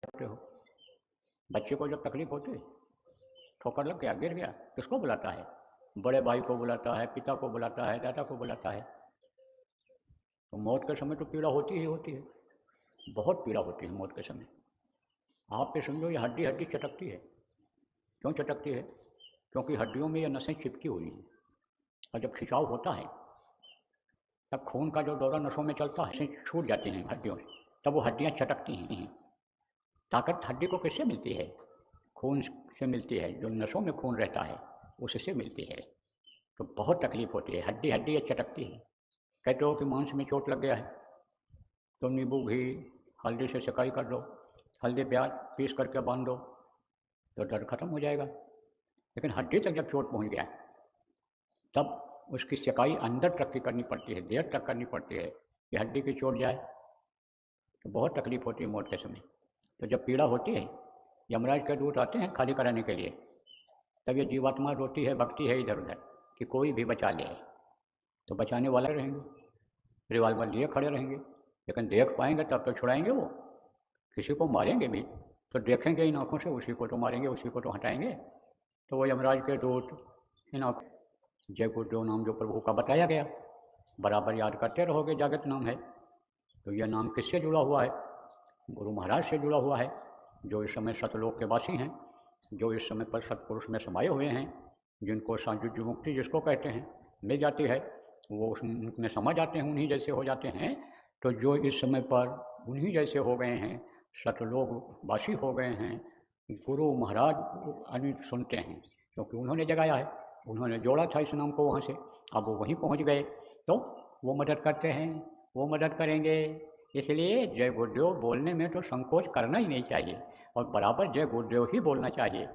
सकते हो। बच्चे को जब तकलीफ होती है, ठोकर लग गया, गिर गया, किसको बुलाता है? बड़े भाई को बुलाता है, पिता को बुलाता है, दादा को बुलाता है। तो मौत के समय तो पीड़ा होती ही होती है, बहुत पीड़ा होती है मौत के समय। आप ये समझो, ये हड्डी हड्डी चटकती है। क्यों चटकती है? क्योंकि हड्डियों में ये नसें चिपकी हुई हैं, और जब खिंचाव होता है तब खून का जो दौरा नसों में चलता है, नसें छूट जाती हैं हड्डियों से, तब वो हड्डियाँ चटकती हैं। ताकत हड्डी को किससे मिलती है? खून से मिलती है, जो नसों में खून रहता है उससे मिलती है। तो बहुत तकलीफ होती है, हड्डी हड्डी ये चटकती है। कहते हो कि मांस में चोट लग गया है तो नींबू घी हल्दी से सिकाई कर दो, हल्दी प्याज पीस करके बांध दो तो दर्द खत्म हो जाएगा। लेकिन हड्डी तक जब चोट पहुंच गया तब उसकी सिकाई अंदर तक की करनी पड़ती है, देर तक करनी पड़ती है कि हड्डी की चोट जाए। तो बहुत तकलीफ होती है मौत के समय। तो जब पीड़ा होती है, यमराज के दूत आते हैं खाली कराने के लिए, तब ये जीवात्मा रोती है, भगती है इधर उधर कि कोई भी बचा ले। तो बचाने वाले रहेंगे, रिवाल्वर लिए खड़े रहेंगे, लेकिन देख पाएंगे तब तो छुड़ाएंगे। वो किसी को मारेंगे भी तो देखेंगे इन आँखों से, उसी को तो मारेंगे, उसी को तो हटाएंगे। तो वो यमराज के दूत इन आँखों, जय गुरुदेव नाम जो प्रभु का बताया गया, बराबर याद करते रहोगे। जागृत नाम है तो यह नाम किससे जुड़ा हुआ है? गुरु महाराज से जुड़ा हुआ है, जो इस समय सतलोक के वासी हैं, जो इस समय पर सतपुरुष में समाये हुए हैं, जिनको सांयुज्य मुक्ति जिसको कहते हैं मिल जाती है, वो उनमें समा जाते हैं, उन्हीं जैसे हो जाते हैं। तो जो इस समय पर उन्हीं जैसे हो गए हैं, सतलोक वासी हो गए हैं, गुरु महाराज अभी सुनते हैं, क्योंकि उन्होंने जगाया है, उन्होंने जोड़ा था इस नाम को वहाँ से, अब वो वहीं पहुँच गए तो वो मदद करते हैं, वो मदद करेंगे। इसलिए जय गुरुदेव बोलने में तो संकोच करना ही नहीं चाहिए, और बराबर जय गुरुदेव ही बोलना चाहिए।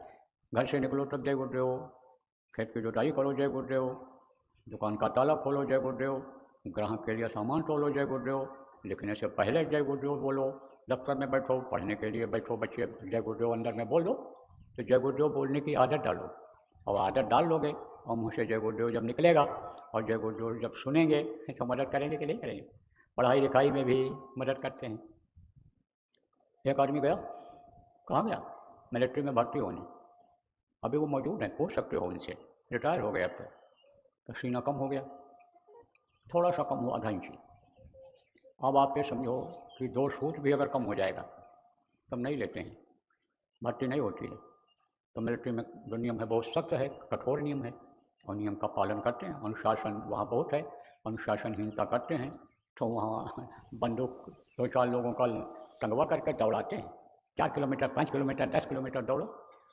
घर से निकलो तब जय गुरुदेव, खेत की जुताई करो जय गुरुदेव, दुकान का ताला खोलो जय गुरुदेव, ग्राहक के लिए सामान तोलो जय गुरुदेव, लिखने से पहले जय गुरुदेव बोलो, दफ्तर में बैठो, पढ़ने के लिए बैठो, बच्चे जय गुरुदेव अंदर में बोल दो। तो जय गुरुदेव बोलने की आदत डालो, और आदत डाल लोगे और मुँह से जय गुरुदेव जब निकलेगा और जय गुरुदेव जब सुनेंगे तो मदद करेंगे कि नहीं करेंगे? पढ़ाई लिखाई में भी मदद करते हैं। एक आदमी गया, कहाँ गया? मिलिट्री में भर्ती होने। अभी वो मौजूद हैं, पूछ सकते हो उनसे, रिटायर हो गया अब तो सीना कम हो गया, थोड़ा सा कम हुआ, 2.5 इंची। अब आप ये समझो कि 2 सूत भी अगर कम हो जाएगा तब नहीं लेते हैं, भर्ती नहीं होती है। तो मिलिट्री में जो नियम है बहुत सख्त है, कठोर नियम है, और नियम का पालन करते हैं। अनुशासन वहाँ बहुत है, अनुशासनहीनता करते हैं तो वहाँ बंदूक 2-4 लोगों का टंगवा करके दौड़ाते हैं, 4 किलोमीटर 5 किलोमीटर 10 किलोमीटर दौड़ो,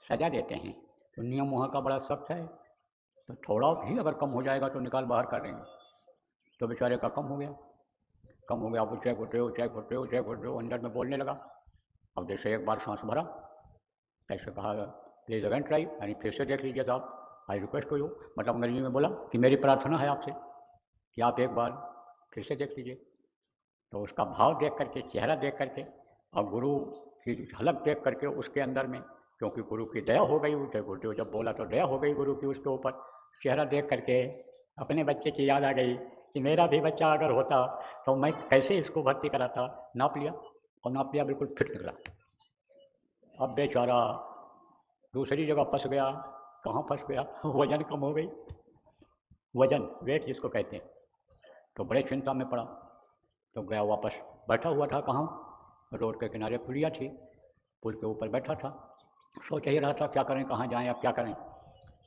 सजा देते हैं। तो नियम वहाँ का बड़ा सख्त है। तो थोड़ा भी अगर कम हो जाएगा तो निकाल बाहर कर देंगे। तो बेचारे का कम हो गया, कम हो गया। अब जय गुरुदेव जय गुरुदेव जय गुरुदेव अंदर में बोलने लगा। अब जैसे एक बार सांस भरा, ऐसे कहा प्लीज़ अगेन ट्राई, यानी फिर से देख लीजिए साहब, आई रिक्वेस्ट टू यू, मतलब अंग्रेजी में बोला कि मेरी प्रार्थना है आपसे कि आप एक बार फिर से देख लीजिए। तो उसका भाव देख करके, चेहरा देख करके, और गुरु की झलक देख करके उसके अंदर में, क्योंकि गुरु की दया हो गई, जय गुरुदेव जब बोला तो दया हो गई गुरु की उसके ऊपर। चेहरा देख करके अपने बच्चे की याद आ गई कि मेरा भी बच्चा अगर होता तो मैं कैसे इसको भर्ती कराता। नाप लिया, और नाप लिया, बिल्कुल फिट निकला। अब बेचारा दूसरी जगह फंस गया। कहाँ फंस गया? वजन कम हो गई, वजन वेट जिसको कहते हैं। तो बड़े चिंता में पड़ा, तो गया वापस, बैठा हुआ था कहाँ? रोड के किनारे पुलिया थी, पुल के ऊपर बैठा था, सोच ही रहा था क्या करें, कहाँ जाएं, अब क्या करें।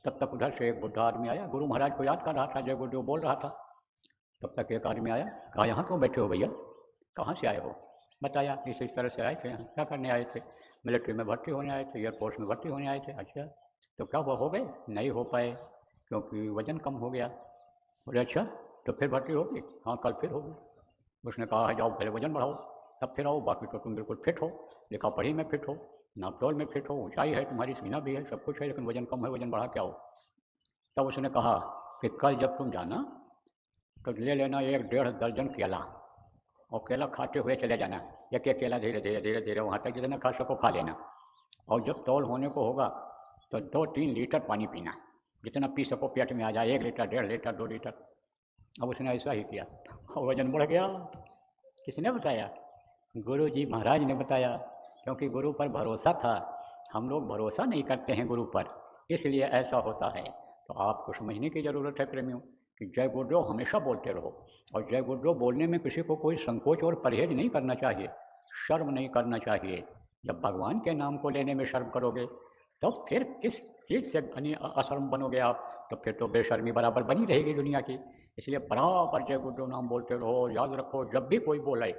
तब तक उधर से एक बुढ़ा आदमी आया, गुरु महाराज को याद कर रहा था, जय गुरुदेव बोल रहा था। तब तक एक आदमी आया, कहा यहाँ क्यों बैठे हो भैया, कहाँ से आए हो? बताया इस तरह से आए थे, यहाँ क्या करने आए थे? मिलिट्री में भर्ती होने आए थे, एयरफोर्स में भर्ती होने आए थे। अच्छा, तो क्या हुआ, हो गए? नहीं हो पाए, क्योंकि वजन कम हो गया। बोले अच्छा, तो फिर भर्ती होगी? हाँ, कल फिर होगी। उसने कहा है जाओ पहले वजन बढ़ाओ तब फिर आओ, बाकी तो तुम बिल्कुल फिट हो, लिखा पढ़ी में फिट हो, नापतोल में फिट हो, ऊंचाई है तुम्हारी, सीना भी है, सब कुछ है, लेकिन वजन कम है, वजन बढ़ा क्या हो? तब उसने कहा कि कल जब तुम जाना तो ले लेना 1-1.5 दर्जन केला, और केला खाते हुए चले जाना, एक एक केला धीरे धीरे धीरे धीरे वहाँ तक जितना खा सको खा लेना। और जब तौल होने को होगा तो 2-3 लीटर पानी पीना, जितना पी सको पेट में आ जाए, 1 लीटर 1.5 लीटर 2 लीटर। अब उसने ऐसा ही किया और वजन बढ़ गया। किसने बताया? गुरु जी महाराज ने बताया क्योंकि गुरु पर भरोसा था। हम लोग भरोसा नहीं करते हैं गुरु पर, इसलिए ऐसा होता है। तो आपको समझने की ज़रूरत है प्रेमियों कि जय गुरुदेव हमेशा बोलते रहो, और जय गुरुदेव बोलने में किसी को कोई संकोच और परहेज नहीं करना चाहिए, शर्म नहीं करना चाहिए। जब भगवान के नाम को लेने में शर्म करोगे तो फिर किस चीज़ से अशर्म बनोगे आप? तो फिर तो बेशर्मी बराबर बनी रहेगी दुनिया की। इसलिए बराबर जय गुरुदेव नाम बोलते रहो। याद रखो, जब भी कोई बोले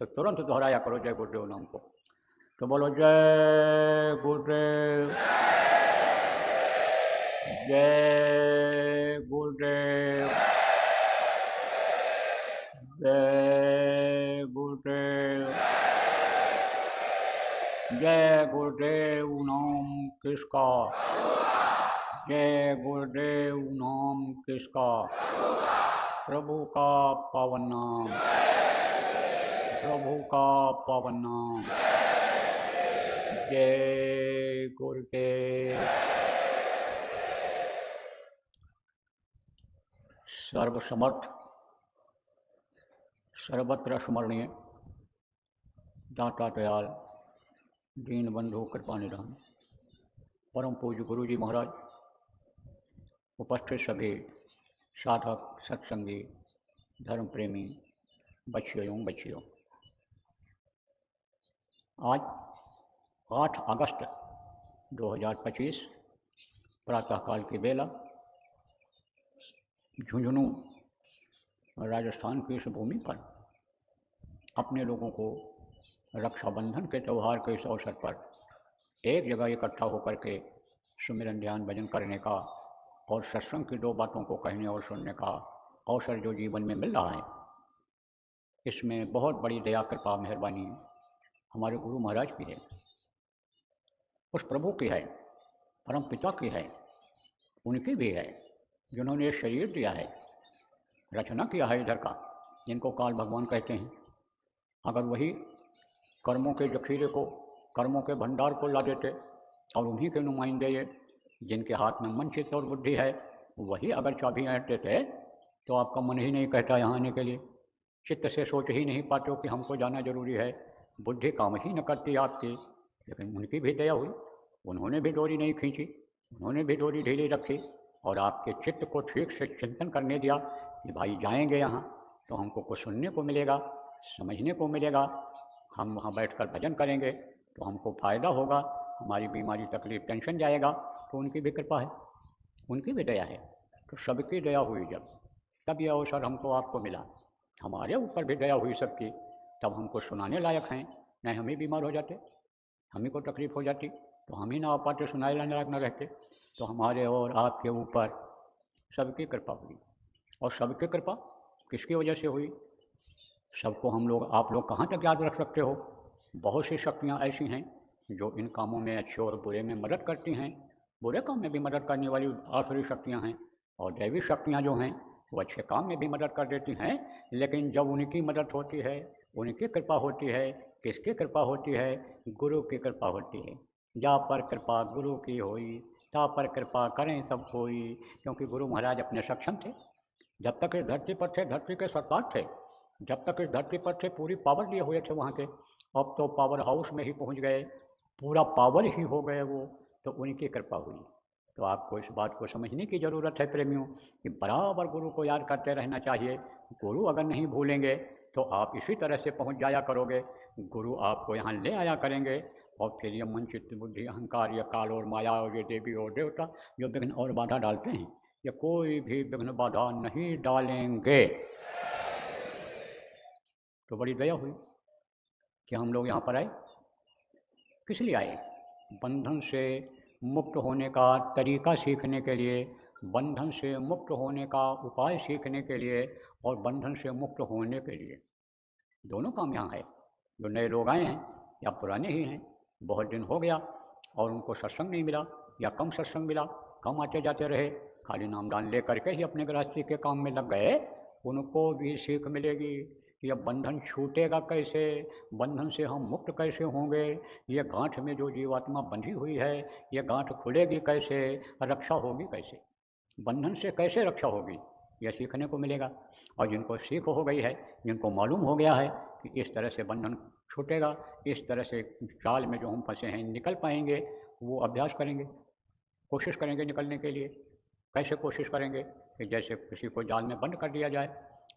तो तुरंत दोहराया करो जय गुरुदेव नाम को। तो बोलो जय गुरुदेव, जय गुरुदेव, जय गुरुदेव, जय गुरुदेव नाम किसका, जय गुरुदेव नाम किसका, प्रभु का पावन नाम, प्रभु का पावन नाम। जय गुरुदेव। सर्वसमर्थ, सर्वत्र स्मरणीय, दाता दयाल, दीन बंधु कृपानिधान, परम पूज्य गुरु जी महाराज, उपस्थित सभी साधक, सत्संगी, धर्म प्रेमी बच्चियों एवं बच्चियों, आज 8 अगस्त 2025 प्रातःकाल की बेला झुंझुनू राजस्थान की इस भूमि पर अपने लोगों को रक्षाबंधन के त्यौहार के इस अवसर पर एक जगह इकट्ठा होकर के सुमिरन ध्यान भजन करने का और सत्संग की 2 बातों को कहने और सुनने का अवसर जो जीवन में मिल रहा है, इसमें बहुत बड़ी दया कृपा मेहरबानी हमारे गुरु महाराज की है, उस प्रभु की है, परम पिता की है, उनकी भी है जिन्होंने शरीर दिया है, रचना किया है इधर का, जिनको काल भगवान कहते हैं। अगर वही कर्मों के जखीरे को, कर्मों के भंडार को ला देते और उन्हीं के नुमाइंदे ये जिनके हाथ में मन, चित्त और बुद्धि है, वही अगर चाबी ऐंठ देते तो आपका मन ही नहीं कहता यहाँ आने के लिए, चित्त से सोच ही नहीं पाते हो कि हमको जाना जरूरी है, बुद्धि काम ही न करती आपकी। लेकिन उनकी भी दया हुई, उन्होंने भी डोरी नहीं खींची, उन्होंने भी डोरी ढीली रखी और आपके चित्त को ठीक से चिंतन करने दिया कि भाई जाएंगे यहाँ तो हमको कुछ सुनने को मिलेगा, समझने को मिलेगा, हम वहाँ बैठकर भजन करेंगे तो हमको फ़ायदा होगा, हमारी बीमारी तकलीफ टेंशन जाएगा। तो उनकी भी कृपा है, उनकी भी दया है। तो सबकी दया हुई जब, तब यह अवसर हमको आपको मिला। हमारे ऊपर भी दया हुई सबकी, तब हमको सुनाने लायक हैं। नहीं हम ही बीमार हो जाते, हम ही को तकलीफ़ हो जाती तो हम ही ना आ पाते, सुनाए लाने लायक न रहते। तो हमारे और आपके ऊपर सबकी कृपा हुई। और सबकी कृपा किसकी वजह से हुई? सबको हम लोग, आप लोग कहाँ तक याद रख सकते हो? बहुत सी शक्तियाँ ऐसी हैं जो इन कामों में, अच्छे और बुरे में मदद करती हैं। बुरे काम में भी मदद करने वाली आसुरी शक्तियाँ हैं, और दैवी शक्तियाँ जो हैं वो अच्छे काम में भी मदद कर देती हैं। लेकिन जब उनकी मदद होती है, उनकी कृपा होती है, किसकी कृपा होती है? गुरु की कृपा होती है। जा पर कृपा गुरु की होई, ता पर कृपा करें सब कोई। क्योंकि गुरु महाराज अपने सक्षम थे, जब तक इस धरती पर थे, धरती के सरताज थे, जब तक इस धरती पर थे पूरी पावर लिए हुए थे वहाँ के। अब तो पावर हाउस में ही पहुँच गए, पूरा पावर ही हो गए वो, तो उनकी कृपा हुई। तो आपको इस बात को समझने की ज़रूरत है प्रेमियों कि बराबर गुरु को याद करते रहना चाहिए। गुरु अगर नहीं भूलेंगे तो आप इसी तरह से पहुँच जाया करोगे। गुरु आपको यहाँ ले आया करेंगे और फिर ये मन, चित्त, बुद्धि, अहंकार, ये काल और माया और ये देवी और देवता जो विघ्न और बाधा डालते हैं, ये कोई भी विघ्न बाधा नहीं डालेंगे। तो बड़ी दया हुई कि हम लोग यहाँ पर आए। किस लिए आए? बंधन से मुक्त होने का तरीका सीखने के लिए, बंधन से मुक्त होने का उपाय सीखने के लिए, और बंधन से मुक्त होने के लिए। दोनों काम यहाँ है। जो नए लोग आए हैं या पुराने ही हैं, बहुत दिन हो गया और उनको सत्संग नहीं मिला या कम सत्संग मिला, कम आते जाते रहे, खाली नामदान ले करके ही अपने गृहस्थी के काम में लग गए, उनको भी सीख मिलेगी। यह बंधन छूटेगा कैसे, बंधन से हम मुक्त कैसे होंगे, ये गांठ में जो जीवात्मा बंधी हुई है, ये गांठ खुलेगी कैसे, रक्षा होगी कैसे, बंधन से कैसे रक्षा होगी, यह सीखने को मिलेगा। और जिनको सीख हो गई है, जिनको मालूम हो गया है कि इस तरह से बंधन छूटेगा। इस तरह से जाल में जो हम फंसे हैं निकल पाएंगे, वो अभ्यास करेंगे, कोशिश करेंगे निकलने के लिए। कैसे कोशिश करेंगे कि जैसे किसी को जाल में बंद कर दिया जाए,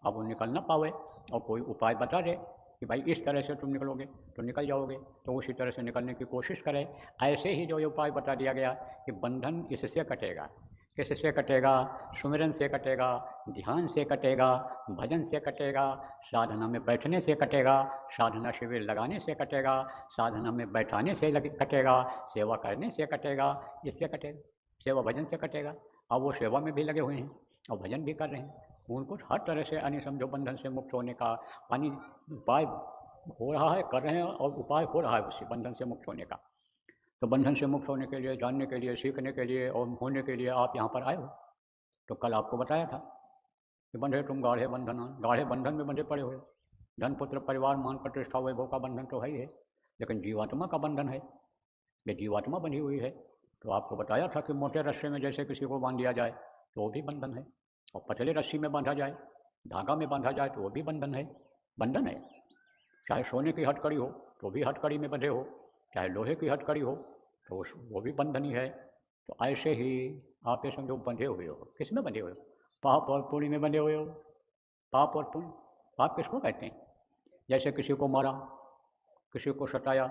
अब वो निकल ना पावे और कोई उपाय बता दे कि भाई इस तरह से तुम निकलोगे तो निकल जाओगे, तो उसी तरह से निकलने की कोशिश करें। ऐसे ही जो ये उपाय बता दिया गया कि बंधन इससे कटेगा, किससे कटेगा? सुमिरन से कटेगा, ध्यान से कटेगा, भजन से कटेगा, साधना में बैठने से कटेगा, साधना शिविर लगाने से कटेगा, साधना में बैठाने से कटेगा, सेवा करने से कटेगा, इससे कटेगा, सेवा भजन से कटेगा। अब वो सेवा में भी लगे हुए हैं और भजन भी कर रहे हैं, उनको हर तरह से यानी समझो बंधन से मुक्त होने का यानी उपाय हो रहा है, कर रहे हैं और उपाय हो रहा है उससे बंधन से मुक्त होने का। तो बंधन से मुक्त होने के लिए, जानने के लिए, सीखने के लिए और होने के लिए आप यहाँ पर आए हो। तो कल आपको बताया था कि बंधे तुम गाढ़े बंधन, गाढ़े बंधन में बंधे पड़े हुए। धन पुत्र परिवार मान प्रतिष्ठा वैभव का बंधन तो है ही है, लेकिन जीवात्मा का बंधन है, ये जीवात्मा बंधी हुई है। तो आपको बताया था कि मोटे रस्से में जैसे किसी को बांध दिया जाए तो वो भी बंधन है, और पतले रस्सी में बांधा जाए, धागा में बांधा जाए तो वो भी बंधन है। बंधन है, चाहे सोने की हथकड़ी हो तो भी हथकड़ी में बंधे हो, चाहे लोहे की हथकड़ी हो तो वो भी बंधन ही है। तो ऐसे ही आप ये समझो बंधे हुए हो। किस में बंधे हुए हो? पाप और पुण्य में बंधे हुए हो। पाप और पुण्य, पाप किसको कहते हैं? जैसे किसी को मारा, किसी को सताया,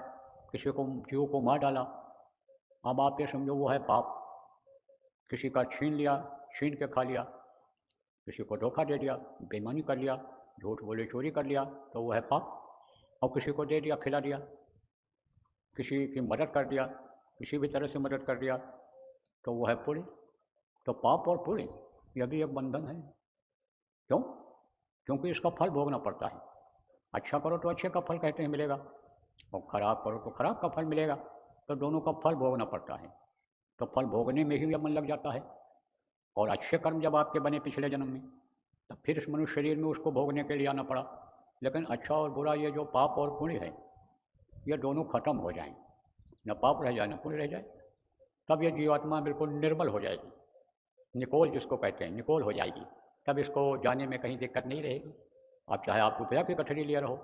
किसी को जीव को मार डाला, अब आप ये समझो वो है पाप। किसी का छीन लिया, छीन के खा लिया, किसी को धोखा दे दिया, बेईमानी कर लिया, झूठ बोले चोरी कर लिया, तो वो है पाप। और किसी को दे दिया, खिला दिया, किसी की मदद कर दिया, किसी भी तरह से मदद कर दिया, तो वो है पुण्य। तो पाप और पुण्य यह भी एक बंधन है। क्यों? क्योंकि इसका फल भोगना पड़ता है। अच्छा करो तो अच्छे का फल कहते हैं मिलेगा, और खराब करो तो खराब का फल मिलेगा। तो दोनों का फल भोगना पड़ता है। तो फल भोगने में ही मन लग जाता है। और अच्छे कर्म जब आपके बने पिछले जन्म में, तब फिर इस मनुष्य शरीर में उसको भोगने के लिए आना पड़ा। लेकिन अच्छा और बुरा, ये जो पाप और पुण्य है, ये दोनों खत्म हो जाएं, न पाप रह जाए न पुण्य रह जाए, तब ये जीवात्मा बिल्कुल निर्मल हो जाएगी। निकोल जिसको कहते हैं, निकोल हो जाएगी। तब इसको जाने में कहीं दिक्कत नहीं रहेगी। आप चाहे आप रुपया की गठरी लिए रहो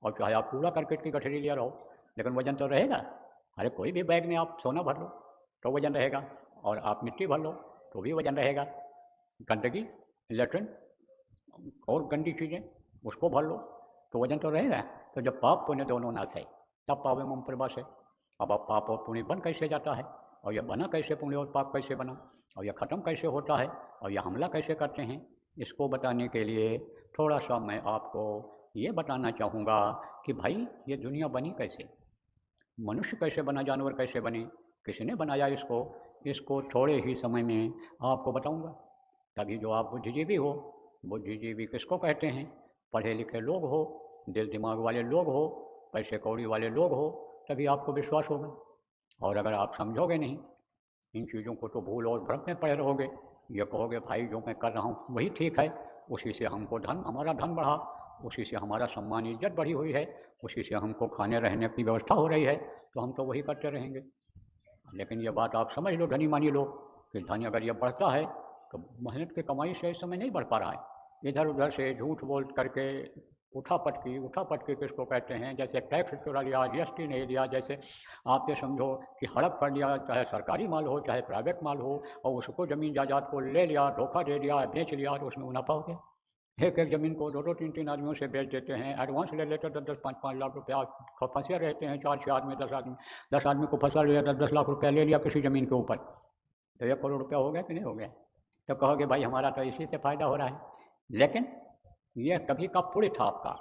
और चाहे आप कूड़ा करकट की गठरी लिए रहो, लेकिन वजन तो रहेगा। अरे कोई भी बैग में आप सोना भर लो तो वजन रहेगा, और आप मिट्टी भर लो तो भी वजन रहेगा। गंदगी, लेट्रिन और गंदी चीज़ें उसको भर लो तो वजन तो रहेगा। तो जब पाप पुण्य दोनों नाश है, तब पावे मम प्रभास है। अब आप पाप और पुण्य बन कैसे जाता है, और यह बना कैसे, पुण्य और पाप कैसे बना, और यह ख़त्म कैसे होता है, और यह हमला कैसे करते हैं, इसको बताने के लिए थोड़ा सा मैं आपको ये बताना चाहूँगा कि भाई ये दुनिया बनी कैसे, मनुष्य कैसे बना, जानवर कैसे बने, किसने बनाया इसको थोड़े ही समय में आपको बताऊँगा। तभी जो आप बुद्धिजीवी हो, बुद्धिजीवी किसको कहते हैं? पढ़े लिखे लोग हो, दिल दिमाग वाले लोग हो, पैसे कौड़ी वाले लोग हो, तभी आपको विश्वास होगा। और अगर आप समझोगे नहीं इन चीज़ों को, तो भूल और भ्रम में पड़े रहोगे। ये कहोगे भाई जो मैं कर रहा हूँ वही ठीक है, उसी से हमको धन, हमारा धन बढ़ा, उसी से हमारा सम्मान इज्जत बढ़ी हुई है, उसी से हमको खाने रहने की व्यवस्था हो रही है, तो हम तो वही करते रहेंगे। लेकिन ये बात आप समझ लो धनी मानी लोग, कि धन अगर ये बढ़ता है तो मेहनत की कमाई से इस समय नहीं बढ़ पा रहा है। इधर उधर से झूठ बोल करके उठा पटकी किसको कहते हैं? जैसे टैक्स चुरा लिया, जीएसटी नहीं दिया, जैसे आप ये समझो कि हड़प कर लिया, चाहे सरकारी माल हो चाहे प्राइवेट माल हो, और उसको ज़मीन जायदाद को ले लिया, धोखा दे दिया, बेच लिया, तो उसमें मुनाफा हो गया। एक एक ज़मीन को दो दो तीन तीन आदमियों से बेच देते हैं, एडवांस ले लेते 10-10 5-5 लाख रुपया, फंसे रहते हैं 4-6 आदमी, 10 आदमी को फंसा लिया, 10-10 लाख रुपया ले लिया किसी ज़मीन के ऊपर, तो 1 करोड़ रुपया हो गया कि नहीं हो गया? तो कहोगे भाई हमारा तो इसी से फ़ायदा हो रहा है। लेकिन यह कभी का पुण्य था आपका,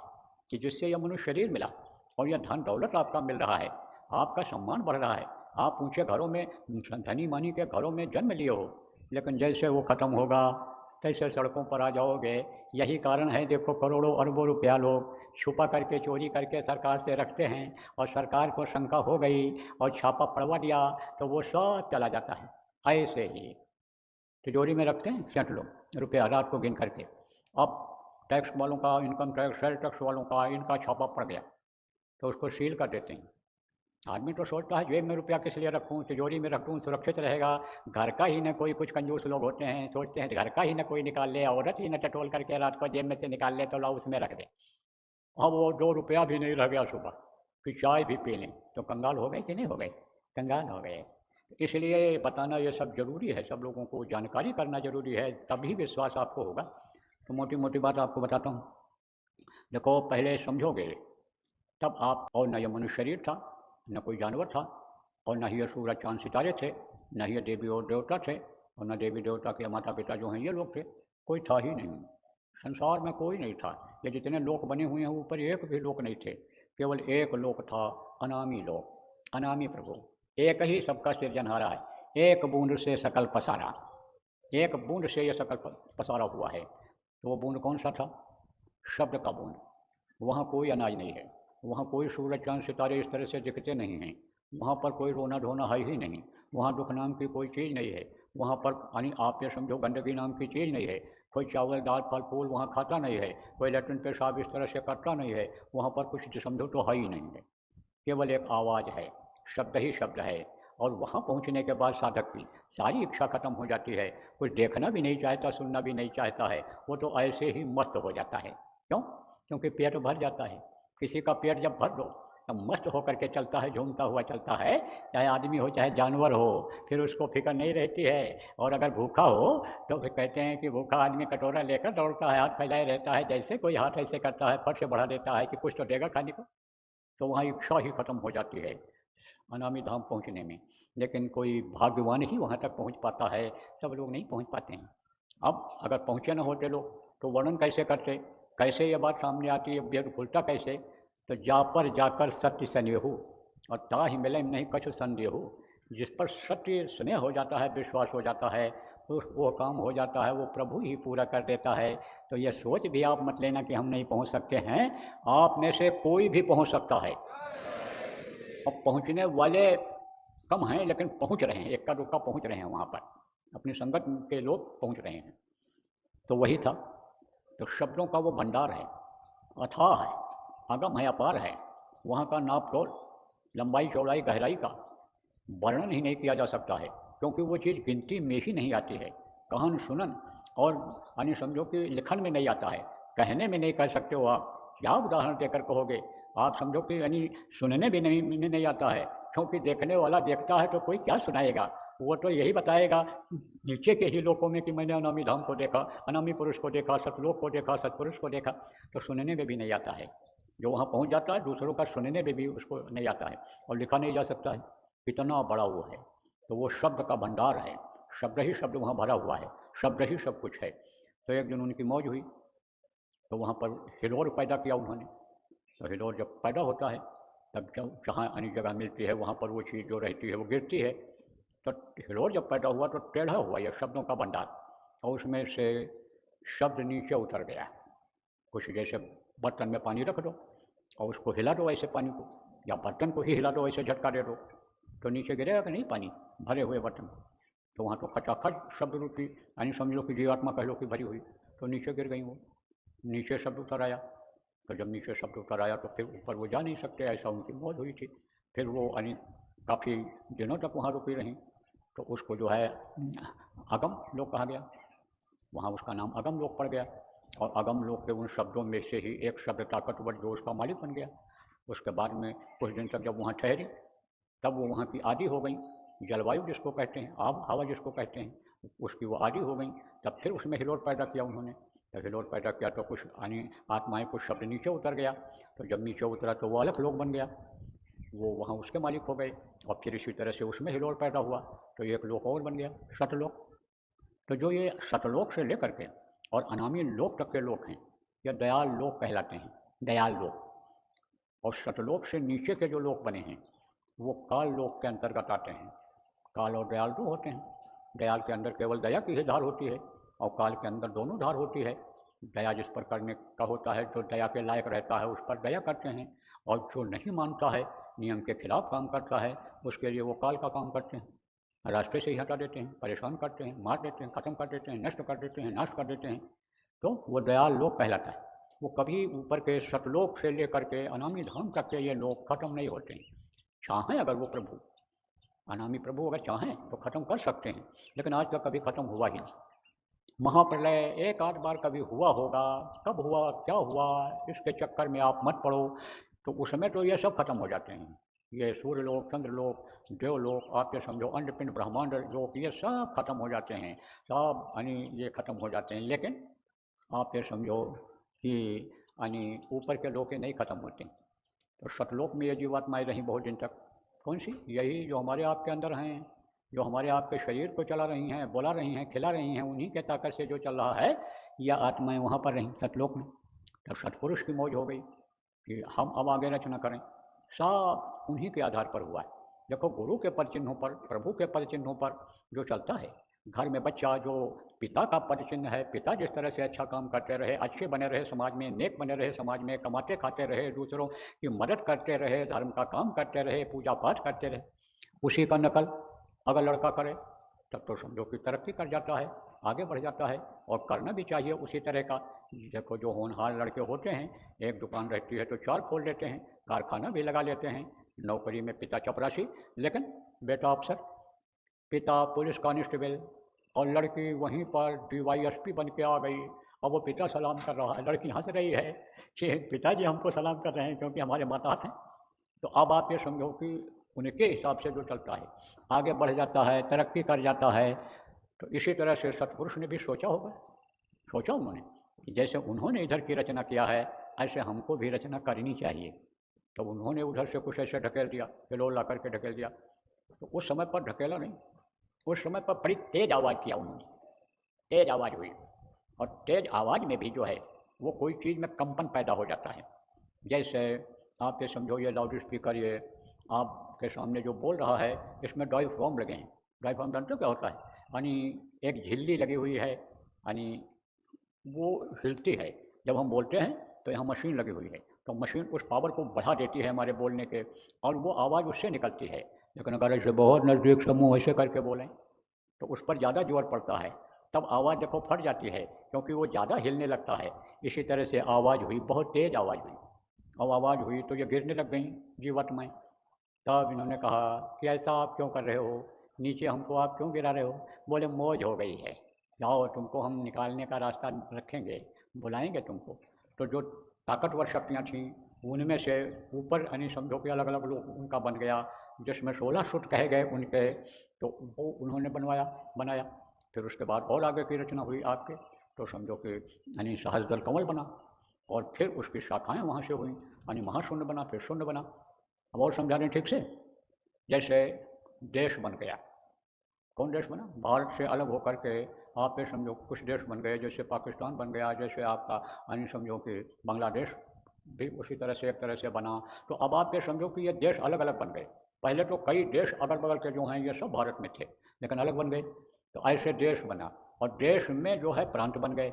कि जिससे यह मनुष्य शरीर मिला, और यह धन दौलत आपका मिल रहा है, आपका सम्मान बढ़ रहा है, आप ऊँचे घरों में, धनी मानी के घरों में जन्म लिए हो। लेकिन जैसे वो ख़त्म होगा तैसे सड़कों पर आ जाओगे। यही कारण है, देखो करोड़ों अरबों रुपया लोग छुपा करके, चोरी करके सरकार से रखते हैं, और सरकार को शंका हो गई और छापा पड़वा दिया तो वो सब चला जाता है। ऐसे ही तिजोरी में रखते हैं सेंट लोग रुपया रात को गिन करके। अब टैक्स वालों का, इनकम टैक्स, सेल टैक्स वालों का, इनका छापा पड़ गया तो उसको सील कर देते हैं। आदमी तो सोचता है जेब में रुपया किस लिए रखूँ, तिजोरी में रखूँ, सुरक्षित रहेगा। घर का ही न कोई, कुछ कंजूस लोग होते हैं, सोचते हैं घर का ही न कोई निकाल ले, औरत ही न टटोल करके रात को जेब में से निकाल ले तो लाओ उसमें रख दे। अब वो 2 रुपया भी नहीं रह गया सुबह, कि चाय भी पी लें, तो कंगाल हो गए कि नहीं हो गए? कंगाल हो गए। इसलिए बताना ये सब ज़रूरी है, सब लोगों को जानकारी करना ज़रूरी है, तभी विश्वास आपको होगा। तो मोटी मोटी बात आपको बताता हूँ। देखो, पहले समझोगे तब आप, और न ये मनुष्य शरीर था, न कोई जानवर था, और न ही ये सूरज चाँद सितारे थे, न ही ये देवी और देवता थे, और न देवी देवता के माता पिता जो हैं ये लोग थे। कोई था ही नहीं, संसार में कोई नहीं था। ये जितने लोक बने हुए हैं ऊपर एक भी लोक नहीं थे, केवल एक लोक था, अनामी लोक, अनामी प्रभु। एक ही सबका सिरजनहारा है, एक बूंद से सकल पसारा, एक बूंद से ये सकल पसारा हुआ है। तो वो बूंद कौन सा था? शब्द का बूंद। वहाँ कोई अनाज नहीं है, वहाँ कोई सूरज चाँद सितारे इस तरह से दिखते नहीं हैं, वहाँ पर कोई रोना धोना है ही नहीं, वहाँ दुख नाम की कोई चीज़ नहीं है, वहाँ पर यानी आप ये समझो गंदगी नाम की चीज़ नहीं है, कोई चावल दाल फल फूल वहाँ खाता नहीं है, कोई लैट्रिन पेशाब इस तरह से करता नहीं है, वहाँ पर कुछ समझो तो है ही नहीं है, केवल एक आवाज़ है, शब्द ही शब्द है। और वहाँ पहुँचने के बाद साधक की सारी इच्छा खत्म हो जाती है, कुछ देखना भी नहीं चाहता, सुनना भी नहीं चाहता है, वो तो ऐसे ही मस्त हो जाता है। क्यों? क्योंकि पेट भर जाता है। किसी का पेट जब भर दो तब मस्त होकर के चलता है, झूमता हुआ चलता है, चाहे आदमी हो चाहे जानवर हो, फिर उसको फिक्र नहीं रहती है। और अगर भूखा हो तो फिर कहते हैं कि भूखा आदमी कटोरा लेकर दौड़ता है, हाथ फैलाए रहता है, जैसे कोई हाथ ऐसे करता है, फट से बढ़ा देता है कि कुछ तो देगा खाने को। तो वहाँ इच्छा ही खत्म हो जाती है अनामी धाम पहुँचने में। लेकिन कोई भाग्यवान ही वहाँ तक पहुँच पाता है, सब लोग नहीं पहुँच पाते हैं। अब अगर पहुँचे न होते लोग तो वर्णन कैसे करते, कैसे ये बात सामने आती है, वेद खुलता कैसे? तो जा पर जाकर सत्य स्नेहु और ता ही मिले नहीं कछु संदेहु। जिस पर सत्य स्नेह हो जाता है, विश्वास हो जाता है, तो वो काम हो जाता है, वो प्रभु ही पूरा कर देता है। तो ये सोच भी आप मत लेना कि हम नहीं पहुंच सकते हैं, आप में से कोई भी पहुंच सकता है। और पहुंचने वाले कम हैं लेकिन पहुंच रहे हैं, इक्का दुक्का पहुंच रहे हैं वहाँ पर, अपनी संगत के लोग पहुंच रहे हैं। तो वही था। तो शब्दों का वो भंडार है, अथाह है, अगम है, अपार है। वहाँ का नाप तोल, लंबाई चौड़ाई गहराई का वर्णन ही नहीं किया जा सकता है, क्योंकि वो चीज़ गिनती में ही नहीं आती है। कहन सुनन और यानी समझो कि लिखन में नहीं आता है, कहने में नहीं कह सकते हो आप, क्या उदाहरण देकर कहोगे? आप समझो कि यानी सुनने भी नहीं आता है, क्योंकि देखने वाला देखता है तो कोई क्या सुनाएगा, वो तो यही बताएगा नीचे के ही लोकों में कि मैंने अनामी धाम को देखा, अनामी पुरुष को देखा, सतलोक को देखा, सतपुरुष को देखा। तो सुनने में भी नहीं आता है। जो वहाँ पहुँच जाता है दूसरों का सुनने में भी उसको नहीं आता है, और लिखा नहीं जा सकता है, इतना बड़ा वो है। तो वो शब्द का भंडार है, शब्द ही शब्द वहाँ भरा हुआ है, शब्द ही सब कुछ है। तो एक दिन उनकी मौज हुई, तो वहाँ पर हिलोर पैदा किया उन्होंने। तो हिलोर जब पैदा होता है तब जब जहाँ अन्य जगह मिलती है वहाँ पर वो चीज़ जो रहती है वो गिरती है। तो हिलोर जब पैदा हुआ तो टेढ़ा हुआ यह शब्दों का भंडार, और उसमें से शब्द नीचे उतर गया। कुछ जैसे बर्तन में पानी रख दो और उसको हिला दो ऐसे पानी को, या बर्तन को ही हिला दो ऐसे झटका दे दो, तो नीचे गिरेगा कि नहीं पानी, भरे हुए बर्तन। तो वहाँ तो खचाखच शब्द रूपी यानी समझ लो कि जीवात्मा कह लो कि भरी हुई, तो नीचे गिर गई वो, नीचे शब्द उतर आया। तो जब नीचे शब्द उतर आया तो फिर ऊपर वो जा नहीं सकते, ऐसा उनकी मौत हुई थी। फिर वो यानी काफ़ी दिनों तक वहाँ रुकी रहीं। तो उसको जो है अगम लोक कहा गया, वहाँ उसका नाम अगम लोक पड़ गया। और अगम लोक के उन शब्दों में से ही एक शब्द ताकतवर जो उसका मालिक बन गया। उसके बाद में कुछ दिन तक जब वहाँ ठहरी तब वो वहाँ की आदि हो गई, जलवायु जिसको कहते हैं, आब हवा जिसको कहते हैं, उसकी वो आदि हो गई। तब फिर उसमें हिलोर पैदा किया उन्होंने। तो हिलोर पैदा किया तो कुछ यानी आत्माएँ कुछ शब्द नीचे उतर गया। तो जब नीचे उतरा तो वो अलग लोक बन गया, वो वहाँ उसके मालिक हो गए। और फिर इसी तरह से उसमें हिलोर पैदा हुआ तो एक लोक और बन गया, सतलोक। तो जो ये सतलोक से लेकर के और अनामी लोक तक के लोक हैं, ये दयाल लोक कहलाते हैं, दयाल लोक। और सतलोक से नीचे के जो लोक बने हैं वो काल लोक के अंतर्गत आते हैं। काल और दयाल दो होते हैं, दयाल के अंदर केवल दया की ही धार होती है, और काल के अंदर दोनों धार होती है। दया जिस पर करने का होता है, जो दया के लायक रहता है उस पर दया करते हैं, और जो नहीं मानता है, नियम के खिलाफ काम करता है, उसके लिए वो काल का काम करते हैं, रास्ते से ही हटा देते हैं, परेशान करते हैं, मार देते हैं, ख़त्म कर देते हैं, नष्ट कर देते हैं, नाश कर देते हैं। तो वो दयाल लोक कहलाता है। वो कभी ऊपर के सतलोक से लेकर के अनामी धाम तक के ये लोग खत्म नहीं होते हैं। चाहें अगर वो प्रभु, अनामी प्रभु अगर चाहें तो ख़त्म कर सकते हैं, लेकिन आज तक कभी ख़त्म हुआ ही नहीं। महाप्रलय एक आध बार कभी हुआ होगा, कब हुआ क्या हुआ इसके चक्कर में आप मत पड़ो। तो उस समय तो ये सब खत्म हो जाते हैं। ये सूर्यलोक, चंद्रलोक, देवलोक, आप ये समझो अंडपिंड ब्रह्मांड लोक, ये सब खत्म हो जाते हैं, सब यानी ये खत्म हो जाते हैं। लेकिन आप ये समझो कि यानी ऊपर के लोग नहीं खत्म होते। तो सतलोक में ये जीवात्माएँ रहीं बहुत दिन तक। कौन सी? यही जो हमारे आपके अंदर हैं, जो हमारे आपके शरीर को चला रही हैं, बुला रही हैं, खिला रही हैं, उन्हीं के ताकत से जो चल रहा है, यह आत्माएँ वहाँ पर रहीं सतलोक में। तब सतपुरुष की मौज हो गई कि हम अब आगे रचना करें। सब उन्हीं के आधार पर हुआ है। देखो, गुरु के पद चिन्हों पर, प्रभु के पद चिन्हों पर जो चलता है, घर में बच्चा जो पिता का पद चिन्ह है, पिता जिस तरह से अच्छा काम करते रहे, अच्छे बने रहे समाज में, नेक बने रहे समाज में, कमाते खाते रहे, दूसरों की मदद करते रहे, धर्म का काम करते रहे, पूजा पाठ करते रहे, उसी का नकल अगर लड़का करे तब तो समझो कि तरक्की कर जाता है, आगे बढ़ जाता है। और करना भी चाहिए उसी तरह का। देखो, जो होनहार लड़के होते हैं, एक दुकान रहती है तो 4 खोल लेते हैं, कारखाना भी लगा लेते हैं, नौकरी में पिता चपरासी, लेकिन बेटा अफसर, पिता पुलिस कांस्टेबल, और लड़की वहीं पर DYSP बन के आ गई। अब वो पिता सलाम कर रहा है, लड़की हंस रही है कि पिताजी हमको सलाम कर रहे हैं क्योंकि हमारे माता हैं। तो अब आप ये समझो कि उनके हिसाब से जो चलता है, आगे बढ़ जाता है, तरक्की कर जाता है। तो इसी तरह से सतपुरुष ने भी सोचा होगा, सोचा उन्होंने कि जैसे उन्होंने इधर की रचना किया है, ऐसे हमको भी रचना करनी चाहिए। तो उन्होंने उधर से कुछ ऐसे ढकेल दिया, हिलोल ला करके ढकेल दिया। तो उस समय पर ढकेला नहीं, उस समय पर बड़ी तेज आवाज़ किया उन्होंने, तेज आवाज़ हुई। और तेज आवाज़ में भी जो है वो कोई चीज़ में कंपन पैदा हो जाता है। जैसे आप ये समझो, ये लाउड स्पीकर, ये आपके सामने जो बोल रहा है, इसमें डायफ्राम लगे हैं। डायफ्राम जानते हो क्या होता है? यानी एक झिल्ली लगी हुई है, यानी वो हिलती है। जब हम बोलते हैं तो यहाँ मशीन लगी हुई है, तो मशीन उस पावर को बढ़ा देती है हमारे बोलने के, और वो आवाज़ उससे निकलती है। लेकिन अगर ऐसे बहुत नज़दीक से मुँह ऐसे करके बोलें तो उस पर ज़्यादा जोर पड़ता है, तब आवाज़ देखो फट जाती है, क्योंकि वो ज़्यादा हिलने लगता है। इसी तरह से आवाज़ हुई, बहुत तेज़ आवाज़ हुई। अब आवाज़ हुई तो ये गिरने लग गई जीवात्माएँ। तब इन्होंने कहा कि ऐसा आप क्यों कर रहे हो, नीचे हमको आप क्यों गिरा रहे हो? बोले मौज हो गई है, जाओ तुमको हम निकालने का रास्ता रखेंगे, बुलाएंगे तुमको। तो जो ताकतवर शक्तियाँ थीं, उनमें से ऊपर यानी समझो कि अलग अलग लोग उनका बन गया, जिसमें 16 सुत कहे गए उनके, तो वो उन्होंने बनाया। फिर उसके बाद और आगे की रचना हुई आपके, तो समझो कि यानी सहस्त्र कमल बना, और फिर उसकी शाखाएँ वहाँ से हुई, यानी महाशून्य बना, फिर शून्य बना। अब और समझा दें ठीक से। जैसे देश बन गया, कौन देश बना? भारत से अलग होकर के आप ये समझो कुछ देश बन गए, जैसे पाकिस्तान बन गया, जैसे आपका यानी समझो कि बांग्लादेश भी उसी तरह से एक तरह से बना। तो अब आप ये समझो कि ये देश अलग अलग बन गए। पहले तो कई देश अगल बगल के जो हैं ये सब भारत में थे, लेकिन अलग बन गए। तो ऐसे देश बना, और देश में जो है प्रांत बन गए।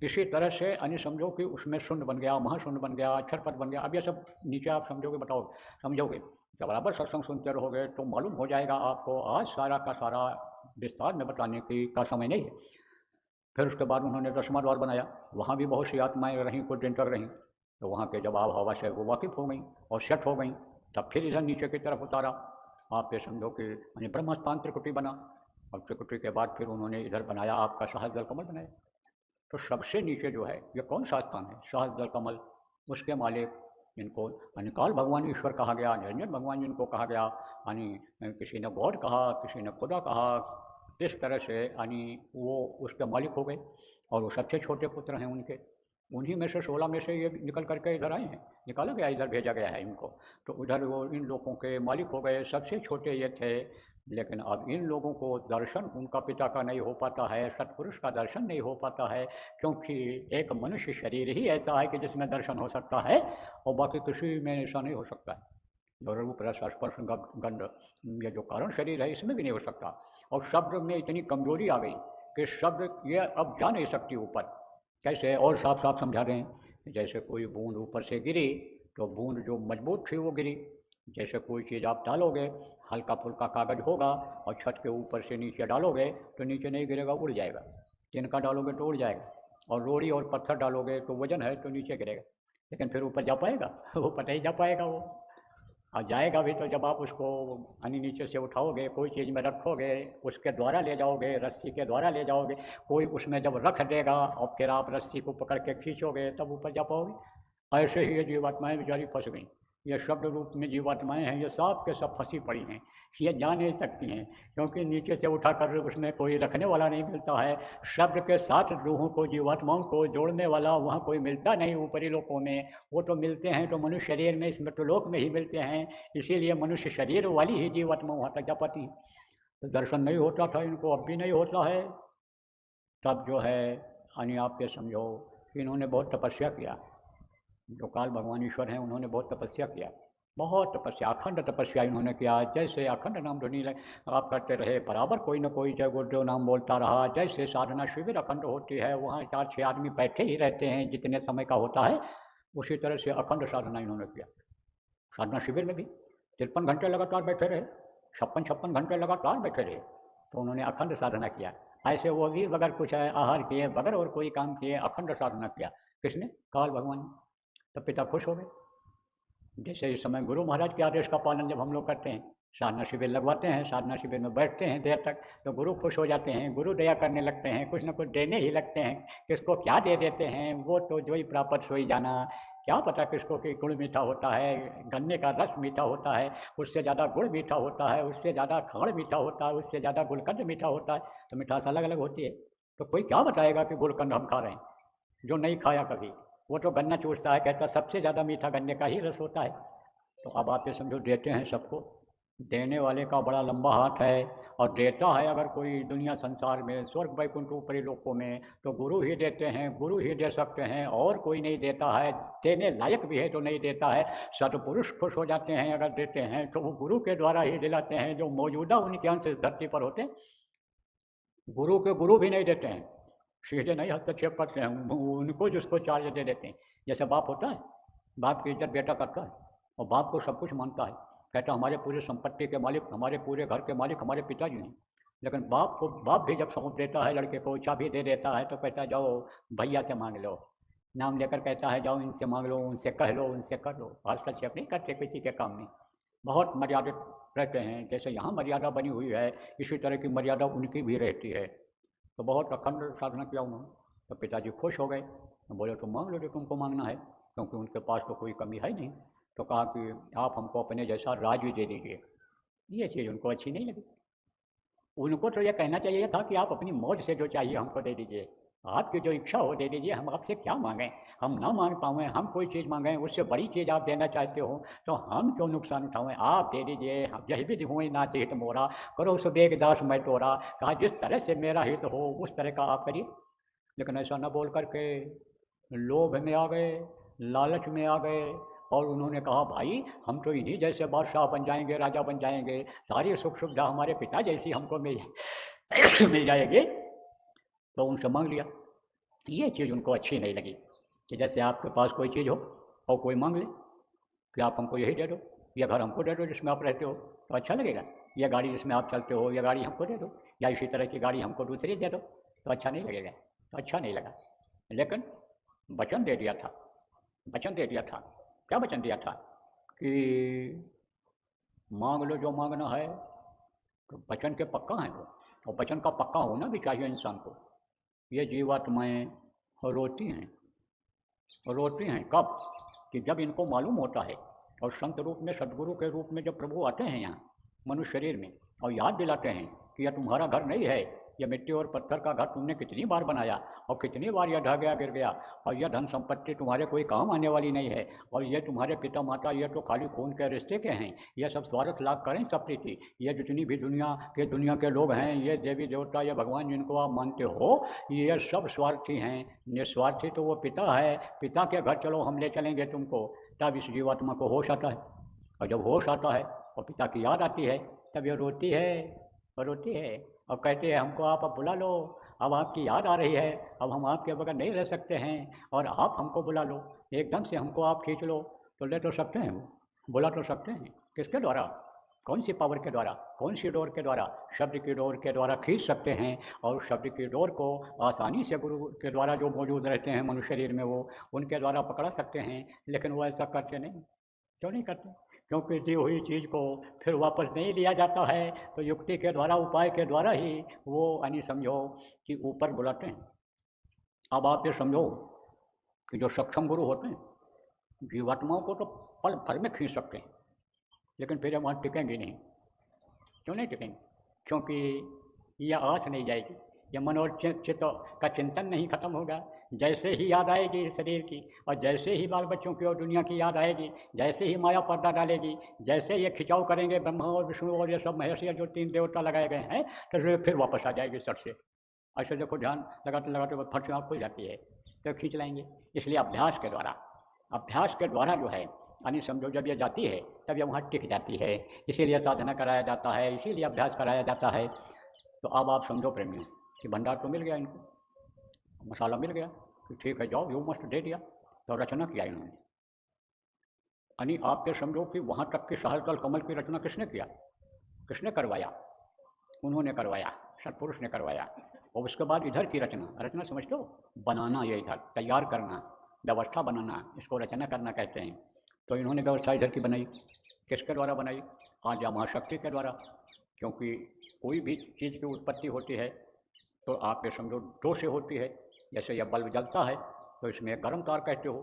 इसी तरह से यानी समझो कि उसमें शून्य बन गया, महाशून्य बन गया, अक्षर पद बन गया। अब ये सब नीचे आप समझोगे, बताओ समझोगे, जब बराबर सत्संग सुनते रहोगे तो मालूम हो जाएगा आपको। आज सारा का सारा विस्तार में बताने की का समय नहीं है। फिर उसके बाद उन्होंने 10वां द्वार बनाया, वहाँ भी बहुत सी आत्माएँ रहीं, कुछ दिन तक रहीं। तो वहाँ के जब आब हवा से वो वाकिफ़ हो गई और सेट हो गई, तब फिर इधर नीचे की तरफ उतारा। आप ये समझो कि यानी ब्रह्मस्थान त्रिकुटी बना, और त्रिकुटी के बाद फिर उन्होंने इधर बनाया, आपका सहस्त्र कमल बनाया। तो सबसे नीचे जो है ये कौन सा स्थान है? सहस्त्र कमल। उसके मालिक इनको अनिकाल भगवान ईश्वर कहा गया, निरंजन भगवान जिनको कहा गया, यानी किसी ने गॉड कहा, किसी ने खुदा कहा। इस तरह से यानी वो उसके मालिक हो गए, और वो सबसे छोटे पुत्र हैं उनके। उन्हीं में से 16 में से ये निकल करके इधर आए हैं, निकाला गया, इधर भेजा गया है इनको। तो उधर वो इन लोगों के मालिक हो गए, सबसे छोटे ये थे। लेकिन अब इन लोगों को दर्शन उनका पिता का नहीं हो पाता है, सत्पुरुष का दर्शन नहीं हो पाता है, क्योंकि एक मनुष्य शरीर ही ऐसा है कि जिसमें दर्शन हो सकता है, और बाकी किसी में ऐसा नहीं हो सकता है। जो रूप रस स्पर्श गंध, ये जो कारण शरीर है, इसमें भी नहीं हो सकता। और शब्द में इतनी कमजोरी आ गई कि शब्द ये अब जा नहीं सकती ऊपर। कैसे? और साफ साफ समझा रहे हैं। जैसे कोई बूंद ऊपर से गिरी, तो बूंद जो मजबूत थी वो गिरी। जैसे कोई चीज़ आप डालोगे, हल्का फुल्का कागज़ होगा, और छत के ऊपर से नीचे डालोगे तो नीचे नहीं गिरेगा, उड़ जाएगा। तिनका डालोगे तो उड़ जाएगा, और रोड़ी और पत्थर डालोगे तो वजन है तो नीचे गिरेगा, लेकिन फिर ऊपर जा पाएगा? ऊपर नहीं जा पाएगा वो। और जाएगा भी तो जब आप उसको यानी नीचे से उठाओगे, कोई चीज़ में रखोगे, उसके द्वारा ले जाओगे, रस्सी के द्वारा ले जाओगे, कोई उसमें जब रख देगा और फिर आप रस्सी को पकड़ के खींचोगे, तब ऊपर जा पाओगे। ऐसे ही ये जीवात्माएँ बेचारी फंस गईं। ये शब्द रूप में जीवात्माएँ हैं, ये सब के सब फंसी पड़ी हैं। ये जा नहीं सकती हैं, क्योंकि नीचे से उठाकर उसमें कोई रखने वाला नहीं मिलता है। शब्द के साथ रूहों को, जीवात्माओं को जोड़ने वाला वहाँ कोई मिलता नहीं ऊपरी लोकों में। वो तो मिलते हैं तो मनुष्य शरीर में, इस मृत्युलोक में ही मिलते हैं। इसीलिए मनुष्य शरीर वाली ही जीवात्मा वहाँ तक जा पाती है। तो दर्शन नहीं होता था इनको, अब भी नहीं होता है। तब जो है यानी आप ये समझो कि इन्होंने बहुत तपस्या किया। जो काल भगवान ईश्वर हैं उन्होंने बहुत तपस्या किया, बहुत तपस्या, अखंड तपस्या इन्होंने किया। जैसे अखंड नाम ध्वनि आप करते रहे, बराबर कोई ना कोई जय गुरुदेव नाम बोलता रहा। जैसे साधना शिविर अखंड होती है, वहाँ 4-6 आदमी बैठे ही रहते हैं जितने समय का होता है, उसी तरह से अखंड साधना इन्होंने किया। साधना शिविर में भी 53 घंटे लगातार बैठे रहे, 56 घंटे लगातार बैठे रहे, तो उन्होंने अखंड साधना किया। ऐसे वो भी बगैर कुछ आहार किए, बगैर और कोई काम किए अखंड साधना किया। किसने? काल भगवान। तब पिता खुश हो गए। जैसे इस समय गुरु महाराज के आदेश का पालन जब हम लोग करते हैं, साधना शिविर लगवाते हैं, साधना शिविर में बैठते हैं देर तक, तो गुरु खुश हो जाते हैं, गुरु दया करने लगते हैं, कुछ न कुछ देने ही लगते हैं। किसको क्या दे देते हैं वो तो जो ही प्राप्त सोई जाना। क्या पता किसको कि गुड़ मीठा होता है, गन्ने का रस मीठा होता है, उससे ज़्यादा गुड़ मीठा होता है, उससे ज़्यादा खाड़ मीठा होता है, उससे ज़्यादा गुलकंद मीठा होता है। तो मिठास अलग अलग होती है। तो कोई क्या बताएगा कि गुलकंद हम खा रहे हैं, जो नहीं खाया कभी। वो तो गन्ना चूसता है, कहता सबसे ज़्यादा मीठा गन्ने का ही रस होता है। तो अब आप ये समझो देते हैं सबको, देने वाले का बड़ा लंबा हाथ है। और देता है अगर कोई दुनिया संसार में, स्वर्ग वैकुंठ ऊपरी लोकों में, तो गुरु ही देते हैं, गुरु ही दे सकते हैं, और कोई नहीं देता है। देने लायक भी है तो नहीं देता है। सतपुरुष खुश हो जाते हैं अगर देते हैं, तो वो गुरु के द्वारा ही दिलाते हैं, जो मौजूदा उनके अंश इस धरती पर होते हैं। गुरु के गुरु भी नहीं देते हैं, सीधे नहीं हस्तक्षेप करते हैं, उनको जिसको चाहिए दे देते हैं। जैसे बाप होता है, बाप की इज्जत बेटा करता है, और बाप को सब कुछ मानता है, कहता हमारे पूरे संपत्ति के मालिक, हमारे पूरे घर के मालिक हमारे पिताजी हैं। लेकिन बाप को, बाप भी जब सौंप देता है लड़के को, चाबी दे देता है, तो कहता है जाओ भैया से मांग लो। नाम लेकर कहता है जाओ इनसे मांग लो, उनसे कह लो, उनसे कर लो। हस्तक्षेप नहीं करते किसी के काम में, बहुत मर्यादित रहते हैं। जैसे यहाँ मर्यादा बनी हुई है, इसी तरह की मर्यादा उनकी भी रहती है। तो बहुत अखंड साधना किया उन्होंने। तो पिताजी खुश हो गए, तो बोले तुम मांग लो जो तुमको मांगना है, क्योंकि उनके पास तो कोई कमी है नहीं। तो कहा कि आप हमको अपने जैसा राज भी दे दीजिए। ये चीज़ उनको अच्छी नहीं लगी। उनको तो ये कहना चाहिए था कि आप अपनी मौज से जो चाहिए हमको दे दीजिए, आपकी जो इच्छा हो दे दीजिए, हम आपसे क्या मांगें। हम ना मांग पाएँ, हम कोई चीज़ मांगें, उससे बड़ी चीज़ आप देना चाहते हो, तो हम क्यों नुकसान उठाएँ, आप दे दीजिए। हम यही भी हुए नाते हित मोरा, करो सुबेग दास मैं तोरा। कहा जिस तरह से मेरा हित हो उस तरह का आप करिए। लेकिन ऐसा न बोल करके लोभ में आ गए, लालच में आ गए, और उन्होंने कहा भाई हम तो इन्हीं जैसे बादशाह बन जाएंगे, राजा बन जाएंगे, सारी सुख सुविधा हमारे पिता जैसी हमको मिल जाएगी। तो उनसे मांग लिया। ये चीज़ उनको अच्छी नहीं लगी कि जैसे आपके पास कोई चीज़ हो और कोई मांग ले कि आप हमको यही दे दो, या घर हमको दे दो जिसमें आप रहते हो, तो अच्छा लगेगा। या गाड़ी जिसमें आप चलते हो, या गाड़ी हमको दे दो, या इसी तरह की गाड़ी हमको दूसरी दे दो, तो अच्छा नहीं लगेगा। तो अच्छा नहीं लगा। लेकिन वचन दे दिया था, वचन दे दिया था। क्या वचन दिया था? कि मांग लो जो मांगना है। तो वचन के पक्का है वो, और वचन का पक्का होना भी चाहिए इंसान को। ये जीवात्माएँ रोती हैं, रोती हैं कब? कि जब इनको मालूम होता है, और संत रूप में, सदगुरु के रूप में जब प्रभु आते हैं यहाँ मनुष्य शरीर में, और याद दिलाते हैं कि यह तुम्हारा घर नहीं है, यह मिट्टी और पत्थर का घर तुमने कितनी बार बनाया, और कितनी बार यह ढह गया, गिर गया, और यह धन संपत्ति तुम्हारे कोई काम आने वाली नहीं है, और ये तुम्हारे पिता माता ये तो खाली खून के रिश्ते के हैं, यह सब स्वार्थ लाभ करें सब प्रीति। ये जितनी भी दुनिया के लोग हैं, ये देवी देवता, ये भगवान जिनको आप मानते हो, ये सब स्वार्थी हैं। निस्वार्थी तो वो पिता है, पिता के घर चलो हम ले चलेंगे तुमको। तब इस जीवात्मा को होश आता है, और जब होश आता है और पिता की याद आती है, तब ये रोती है, और रोती है, और कहते हैं हमको आप अब बुला लो, अब आपकी याद आ रही है, अब हम आपके बगैर नहीं रह सकते हैं, और आप हमको बुला लो, एकदम से हमको आप खींच लो। तो ले तो सकते हैं, वो बुला तो सकते हैं। किसके द्वारा? कौन सी पावर के द्वारा? कौन सी डोर के द्वारा? शब्द की डोर के द्वारा खींच सकते हैं। और शब्द की डोर को आसानी से गुरु के द्वारा जो मौजूद रहते हैं मनुष्य शरीर में, वो उनके द्वारा पकड़ा सकते हैं। लेकिन वो ऐसा करते नहीं। क्यों नहीं करते? क्योंकि दी हुई चीज़ को फिर वापस नहीं लिया जाता है। तो युक्ति के द्वारा, उपाय के द्वारा ही वो यानी समझो कि ऊपर बुलाते हैं। अब आप ये समझो कि जो सक्षम गुरु होते हैं, जीवात्माओं को तो पल भर में खींच सकते हैं, लेकिन फिर हम वहाँ टिकेंगे नहीं। क्यों नहीं टिकेंगे? क्योंकि यह आस नहीं जाएगी, यह मन और चित्त का चिंतन नहीं खत्म होगा। जैसे ही याद आएगी शरीर की, और जैसे ही बाल बच्चों की और दुनिया की याद आएगी, जैसे ही माया पर्दा डालेगी, जैसे ये खिंचाव करेंगे ब्रह्मा और विष्णु और ये सब महेश, ये जो 3 देवता लगाए गए हैं, तो फिर वापस आ जाएगी सर से। ऐसे देखो, ध्यान लगाते लगाते फट से आँख खुल जाती है, तो खींच लाएंगे। इसलिए अभ्यास के द्वारा जो है, यानी समझो जब ये जाती है तब ये वहाँ टिक जाती है। इसीलिए साधना कराया जाता है, इसीलिए अभ्यास कराया जाता है। तो अब आप समझो प्रेमियों कि भंडार तो मिल गया इनको, मसाला मिल गया कि ठीक है जाओ, यू मस्ट दे दिया। तो रचना किया इन्होंने, यानी आप ये समझो कि वहाँ तक कि सहस्त्र कमल की रचना किसने किया? किसने करवाया? उन्होंने करवाया, सत्पुरुष ने करवाया। और उसके बाद इधर की रचना समझ लो, बनाना, ये इधर तैयार करना, व्यवस्था बनाना, इसको रचना करना कहते हैं। तो इन्होंने व्यवस्था इधर की बनाई, किसके द्वारा बनाई? आद्या महाशक्ति के द्वारा। क्योंकि कोई भी चीज़ की उत्पत्ति होती है तो आप ये समझो दो से होती है। जैसे यह बल्ब जलता है तो इसमें एक गर्म तार कहते हो,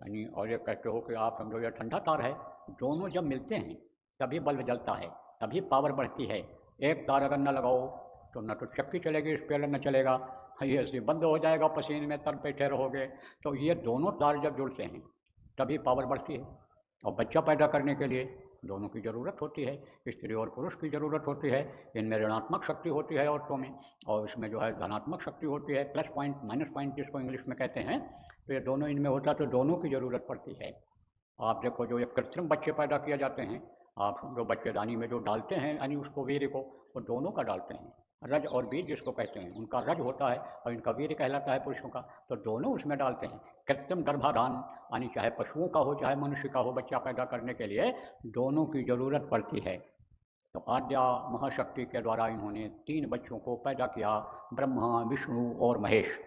यानी, और ये कहते हो कि आप समझो यह ठंडा तार है। दोनों जब मिलते हैं तभी बल्ब जलता है, तभी पावर बढ़ती है। एक तार अगर न लगाओ तो न तो चक्की चलेगी, स्पेलर न चलेगा, ये ऐसे बंद हो जाएगा, पसीने में तर बैठे रहोगे। तो ये दोनों तार जब जुड़ते हैं तभी पावर बढ़ती है। और बच्चा पैदा करने के लिए दोनों की ज़रूरत होती है, स्त्री और पुरुष की ज़रूरत होती है। इनमें ऋणात्मक शक्ति होती है औरतों में, और इसमें जो है धनात्मक शक्ति होती है, प्लस पॉइंट माइनस पॉइंट जिसको इंग्लिश में कहते हैं। तो ये दोनों इनमें होता, तो दोनों की ज़रूरत पड़ती है। आप देखो जो ये कृत्रिम बच्चे पैदा किए जाते हैं, आप जो बच्चेदानी में जो डालते हैं यानी उसको वीर्य को, वो दोनों का डालते हैं। रज और बीज जिसको कहते हैं, उनका रज होता है और इनका वीर्य कहलाता है पुरुषों का, तो दोनों उसमें डालते हैं। कृत्रिम गर्भाधान यानी चाहे पशुओं का हो चाहे मनुष्य का हो, बच्चा पैदा करने के लिए दोनों की ज़रूरत पड़ती है। तो आद्या महाशक्ति के द्वारा इन्होंने 3 बच्चों को पैदा किया, ब्रह्मा विष्णु और महेश।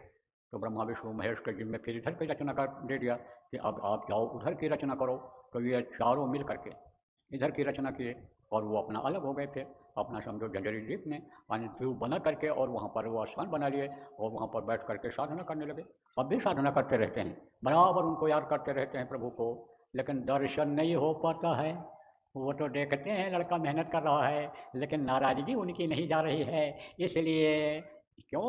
तो ब्रह्मा विष्णु महेश के जिम्मे फिर इधर की रचना कर दे दिया कि अब आप जाओ उधर की रचना करो। तो ये चारों मिल करके इधर की रचना किए, और वो अपना अलग हो गए थे, अपना समझो जंजरी द्वीप में पानी द्वीप बना करके, और वहाँ पर वो स्थान बना लिए और वहाँ पर बैठ करके साधना करने लगे। अब भी साधना करते रहते हैं, बराबर उनको याद करते रहते हैं प्रभु को, लेकिन दर्शन नहीं हो पाता है। वो तो देखते हैं लड़का मेहनत कर रहा है, लेकिन नाराज़गी उनकी नहीं जा रही है। इसलिए क्यों,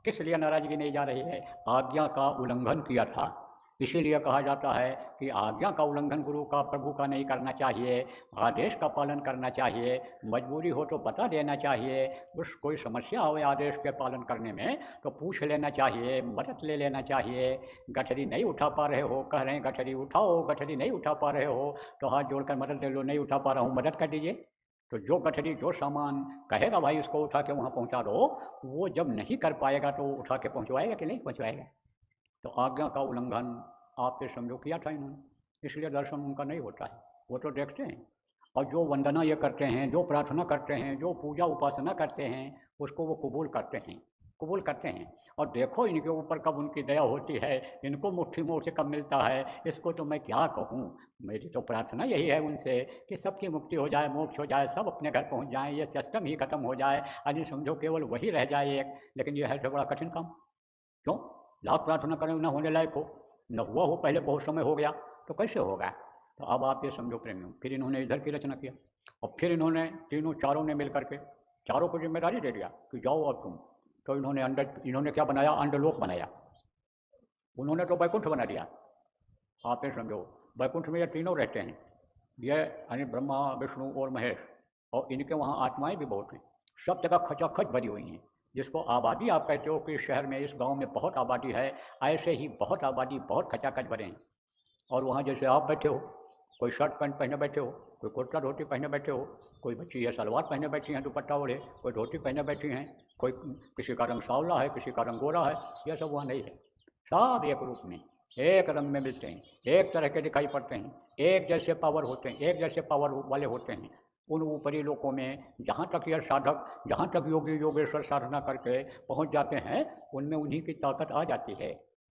किस लिए नाराज़गी नहीं जा रही है? आज्ञा का उल्लंघन किया था। इसीलिए कहा जाता है कि आज्ञा का उल्लंघन गुरु का प्रभु का नहीं करना चाहिए, आदेश का पालन करना चाहिए। मजबूरी हो तो बता देना चाहिए, उस कोई समस्या हो आदेश के पालन करने में तो पूछ लेना चाहिए, मदद ले लेना चाहिए। गठरी नहीं उठा पा रहे हो, कह रहे हैं गठरी उठाओ, गठरी नहीं उठा पा रहे हो तो हाथ जोड़कर मदद ले लो, नहीं उठा पा रहा हूँ मदद कर दीजिए। तो जो गठरी जो सामान कहेगा भाई उसको उठा के वहाँ पहुँचा दो, वो जब नहीं कर पाएगा तो उठा के पहुँचवाएगा कि नहीं पहुँचवाएगा? तो आज्ञा का उल्लंघन आप ये समझो किया था इन्होंने, इसलिए दर्शन उनका नहीं होता है। वो तो देखते हैं, और जो वंदना ये करते हैं, जो प्रार्थना करते हैं, जो पूजा उपासना करते हैं, उसको वो कबूल करते हैं, कबूल करते हैं। और देखो इनके ऊपर कब उनकी दया होती है, इनको मुट्ठी मोड़ से कब मिलता है, इसको तो मैं क्या कहूँ। मेरी तो प्रार्थना यही है उनसे कि सबकी मुक्ति हो जाए, मोक्ष हो जाए, सब अपने घर पहुँच जाएँ, ये सिस्टम ही खत्म हो जाए, यानी समझो केवल वही रह जाए एक। लेकिन ये है तो बड़ा कठिन काम। क्यों? लाख प्रार्थना करें न होने लायक हो, न हुआ हो, पहले बहुत समय हो गया, तो कैसे होगा? तो अब आप ये समझो प्रेमियों, फिर इन्होंने इधर की रचना किया, और फिर इन्होंने तीनों चारों ने मिल करके चारों को जिम्मेदारी दे दिया कि जाओ और तुम। तो इन्होंने क्या बनाया? अंडलोक बनाया। उन्होंने तो बैकुंठ बना दिया। आप ये समझो, बैकुंठ में ये तीनों रहते हैं, ये यानी ब्रह्मा विष्णु और महेश, और इनके वहाँ आत्माएं भी बहुत हैं, सब जगह खचाखच भरी हुई हैं। जिसको आबादी आप कहते हो कि इस शहर में, इस गांव में बहुत आबादी है, ऐसे ही बहुत आबादी, बहुत खचाखच भरे हैं। और वहाँ जैसे आप बैठे हो, कोई शर्ट पैंट पहने बैठे हो, कोई कुर्ता धोती पहने बैठे हो, कोई बच्ची है सलवार पहने बैठी हैं दुपट्टा ओढ़े, कोई धोती पहने बैठी हैं, कोई किसी का रंग सांवला है, किसी का रंग गोरा है, यह सब वहाँ नहीं है। सब एक रूप में, एक रंग में मिलते हैं, एक तरह के दिखाई पड़ते हैं, एक जैसे पावर होते हैं, एक जैसे पावर वाले होते हैं। उन ऊपरी लोकों में जहाँ तक यह साधक, जहाँ तक योगी योगेश्वर साधना करके पहुँच जाते हैं, उनमें उन्हीं की ताकत आ जाती है।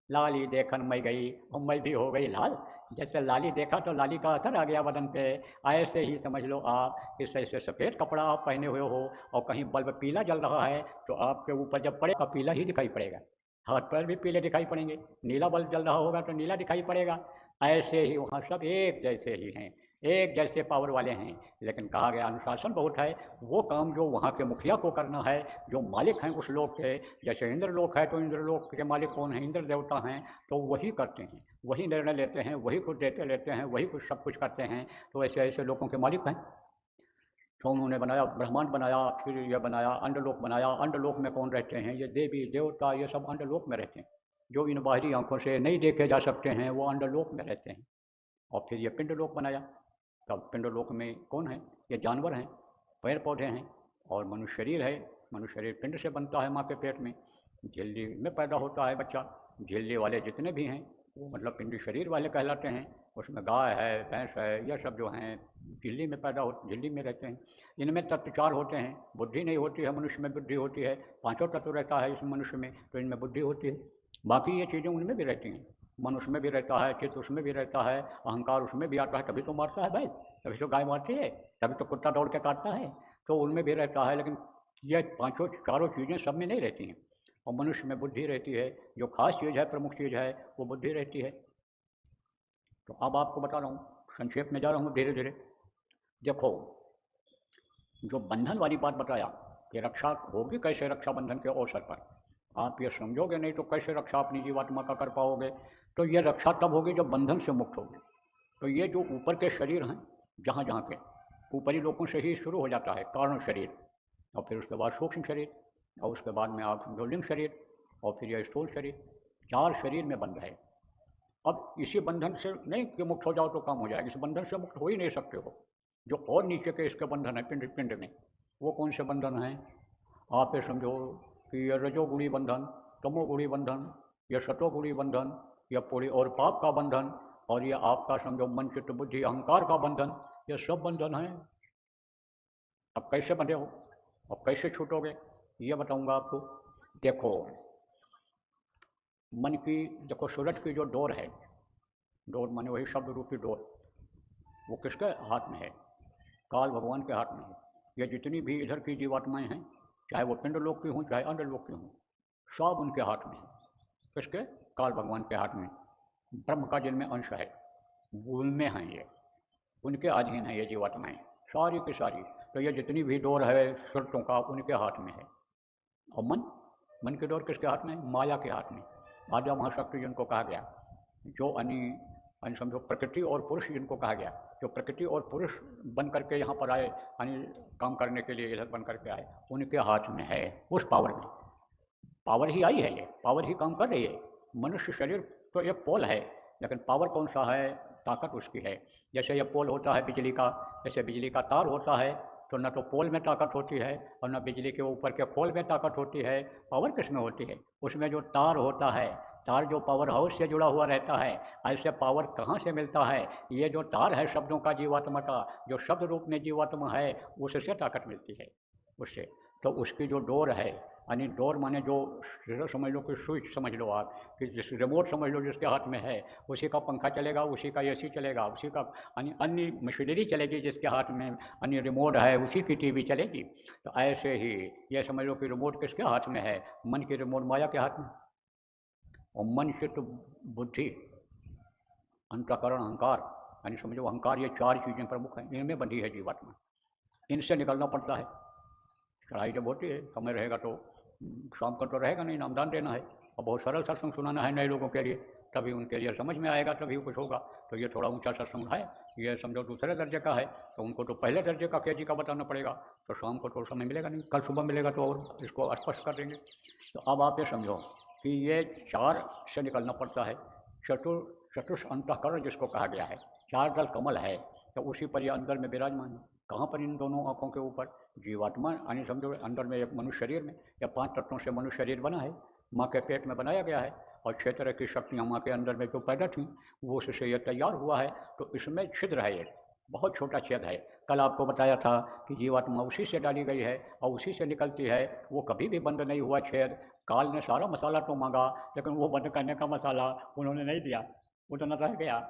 लाली देखन मैं गई और मैं भी हो गई लाल। जैसे लाली देखा तो लाली का असर आ गया बदन पे, ऐसे ही समझ लो आप इस ऐसे सफ़ेद कपड़ा आप पहने हुए हो और कहीं बल्ब पीला जल रहा है तो आपके ऊपर जब पड़ेगा पीला ही दिखाई पड़ेगा, हाथ पैर भी पीले दिखाई पड़ेंगे। नीला बल्ब जल रहा होगा तो नीला दिखाई पड़ेगा। ऐसे ही वहाँ सब एक जैसे ही हैं, एक जैसे पावर वाले हैं। लेकिन कहा गया अनुशासन बहुत है। वो काम जो वहाँ के मुखिया को करना है, जो मालिक हैं उस लोक के, जैसे इंद्रलोक है तो इंद्रलोक के मालिक कौन है, इंद्र देवता हैं, तो वही करते हैं, वही निर्णय लेते हैं, वही कुछ देते लेते हैं, वही कुछ सब कुछ करते हैं। तो ऐसे ऐसे लोगों के मालिक हैं। तो उन्होंने बनाया, ब्रह्मांड बनाया, फिर यह बनाया अंडलोक बनाया। अंडलोक में कौन रहते हैं, ये देवी देवता, ये सब अंडलोक में रहते हैं। जो इन बाहरी आंखों से नहीं देखे जा सकते हैं वो अंडलोक में रहते हैं। और फिर ये पिंडलोक बनाया। तब पिंडलोक में कौन है, ये जानवर हैं, पेड़ पौधे हैं, और मनुष्य शरीर है। मनुष्य शरीर पिंड से बनता है, माँ के पेट में झिल्ली में पैदा होता है बच्चा। झिल्ली वाले जितने भी हैं वो मतलब पिंडी शरीर वाले कहलाते हैं। उसमें गाय है, भैंस है, यह सब जो हैं झिल्ली में पैदा हो, झिल्ली में रहते हैं। इनमें तत्व चार होते हैं। बुद्धि नहीं होती है, मनुष्य में बुद्धि होती है। पांचों तत्व रहता है इस मनुष्य में, तो इनमें बुद्धि होती है। बाकी ये चीज़ें उनमें भी रहती हैं। मनुष्य में भी रहता है, चित्त उसमें भी रहता है, अहंकार उसमें भी आता है, तभी तो मारता है भाई, तभी तो गाय मारती है, तभी तो कुत्ता दौड़ के काटता है। तो उनमें भी रहता है, लेकिन ये पांचों चारों चीज़ें सब में नहीं रहती हैं। और मनुष्य में बुद्धि रहती है। जो खास चीज़ है, प्रमुख चीज़ है, वो बुद्धि रहती है। तो अब आपको बता रहा हूँ, संक्षेप में जा रहा हूँ धीरे धीरे। देखो, जो बंधन वाली बात बताया कि रक्षा होगी कैसे, रक्षाबंधन के अवसर पर आप ये समझोगे नहीं तो कैसे रक्षा अपनी जीवात्मा का कर पाओगे। तो ये रक्षा तब होगी जब बंधन से मुक्त होगी। तो ये जो ऊपर के शरीर हैं, जहाँ जहाँ के ऊपरी लोगों से ही शुरू हो जाता है कारण शरीर, और फिर उसके बाद सूक्ष्म शरीर, और उसके बाद में आप समझो लिंग शरीर, और फिर यह स्थूल शरीर। चार शरीर में बंध है। अब इसी बंधन से नहीं कि मुक्त हो जाओ तो काम हो जाएगा, इस बंधन से मुक्त हो ही नहीं सकते हो। जो और नीचे के इसके बंधन है पिंड पिंड में, वो कौन से बंधन हैं, आप ये समझो कि यह रजोगुणी बंधन, तमोगुणी बंधन, यह सतोगुणी बंधन, यह पूरी और पाप का बंधन, और यह आपका समझो मन चित्त बुद्धि अहंकार का बंधन, ये सब बंधन हैं। अब कैसे बंधे हो, अब कैसे छूटोगे, ये बताऊंगा आपको। देखो, मन की, देखो सूरज की जो डोर है, डोर माने वही शब्द रूपी डोर, वो किसके हाथ में है, काल भगवान के हाथ में है। ये जितनी भी इधर की जीवात्माएं हैं, चाहे वो पिंड लोक की हों चाहे अंड लोक की हों, सब उनके हाथ में है। किसके, काल भगवान के हाथ में। ब्रह्म का जिनमें अंश है, उनमें हैं ये, उनके अधीन है ये जीवात्माएं सारी की सारी। तो ये जितनी भी डोर है सुरतों का, उनके हाथ में है। और मन, मन की डोर किसके हाथ में, माया के हाथ में। आद्या महाशक्ति जिनको कहा गया, जो यानी समझो प्रकृति और पुरुष जिनको कहा गया, जो प्रकृति और पुरुष बन करके यहाँ पर आए, यानी काम करने के लिए इधर बन करके आए, उनके हाथ में है। उस पावर में, पावर ही आई है, ये पावर ही काम कर रही है। मनुष्य शरीर तो एक पोल है, लेकिन पावर कौन सा है, ताकत उसकी है। जैसे ये पोल होता है बिजली का, जैसे बिजली का तार होता है, तो न तो पोल में ताकत होती है और न बिजली के ऊपर के खोल में ताकत होती है। पावर किस में होती है, उसमें जो तार होता है, तार जो पावर हाउस से जुड़ा हुआ रहता है। ऐसे पावर कहाँ से मिलता है, ये जो तार है शब्दों का, जीवात्मा का जो शब्द रूप में जीवात्मा है, उससे ताकत मिलती है, उससे। तो उसकी जो डोर है, यानी डोर माने जो समझ लो कि स्विच समझ लो आप, कि जिस रिमोट समझ लो जिसके हाथ में है, उसी का पंखा चलेगा, उसी का एसी चलेगा, उसी का यानी अन्य मशीनरी चलेगी जिसके हाथ में अन्य रिमोट है, उसी की टीवी चलेगी। तो ऐसे ही ये समझ लो कि रिमोट किसके हाथ में है, मन की रिमोट माया के हाथ में। और मन चित्त बुद्धि अंतःकरण अहंकार, यानी समझो अहंकार, ये चार चीज़ें प्रमुख हैं, इनमें बंधी है जीवात्मा। इनसे निकलना पड़ता है। चढ़ाई जब होती है, समय रहेगा तो शाम को तो रहेगा नहीं, नामदान देना है, और बहुत सरल सत्संग सुनाना है नए लोगों के लिए, तभी उनके लिए समझ में आएगा, तभी कुछ होगा। तो ये थोड़ा ऊंचा सत्संग है, ये समझो दूसरे दर्जे का है, तो उनको तो पहले दर्जे का केजी का बताना पड़ेगा। तो शाम को तो समय मिलेगा नहीं, कल सुबह मिलेगा तो और इसको स्पष्ट कर देंगे। तो अब आप ये समझो कि ये चार से निकलना पड़ता है। चतुष अंतःकरण जिसको कहा गया है, चार दल कमल है, तो उसी पर ये अंदर में विराजमान है। कहाँ पर, इन दोनों आँखों के ऊपर। जीवात्मा यानी समझो अंदर में एक मनुष्य शरीर में, या 5 तत्वों से मनुष्य शरीर बना है, माँ के पेट में बनाया गया है, और 6 तरह की शक्तियाँ माँ के अंदर में जो पैदा थीं, वो उससे ये तैयार हुआ है। तो इसमें छिद्र है, ये बहुत छोटा छेद है। कल आपको बताया था कि जीवात्मा उसी से डाली गई है और उसी से निकलती है, वो कभी भी बंद नहीं हुआ छेद। काल ने सारा मसाला तो मांगा, लेकिन वो बंद करने का मसाला उन्होंने नहीं दिया, उतना रह गया,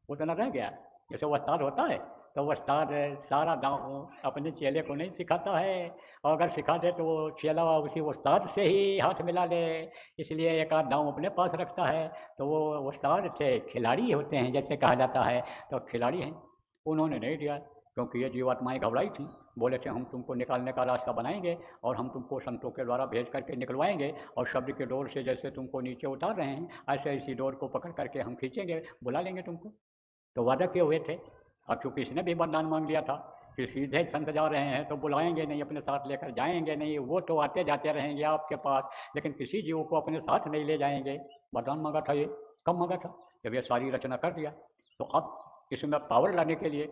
उतना रह गया। जैसे वस्ताद होता है तो उस्ताद सारा दाँव अपने चेले को नहीं सिखाता है, और अगर सिखा दे तो वो चेला उसी उस्ताद से ही हाथ मिला ले, इसलिए एक आध दाँव अपने पास रखता है। तो वो उस्ताद थे, खिलाड़ी होते हैं जैसे कहा जाता है, तो खिलाड़ी हैं। उन्होंने नहीं दिया, क्योंकि ये जीवात्माएँ घबराई थीं। बोले थे हम तुमको निकालने का रास्ता बनाएंगे और हम तुमको संतों के द्वारा भेज करके निकलवाएंगे, और शब्द के डोर से जैसे तुमको नीचे उतार रहे हैं, ऐसे इसी डोर को पकड़ करके हम खींचेंगे, बुला लेंगे तुमको। तो वादा किए हुए थे। अब चूँकि इसने भी वरदान मांग लिया था कि सीधे संत जा रहे हैं तो बुलाएंगे नहीं, अपने साथ लेकर जाएंगे नहीं, वो तो आते जाते रहेंगे आपके पास, लेकिन किसी जीव को अपने साथ नहीं ले जाएंगे। वरदान मांगा था ये, कब मांगा था? जब ये सारी रचना कर दिया। तो अब इसमें पावर लाने के लिए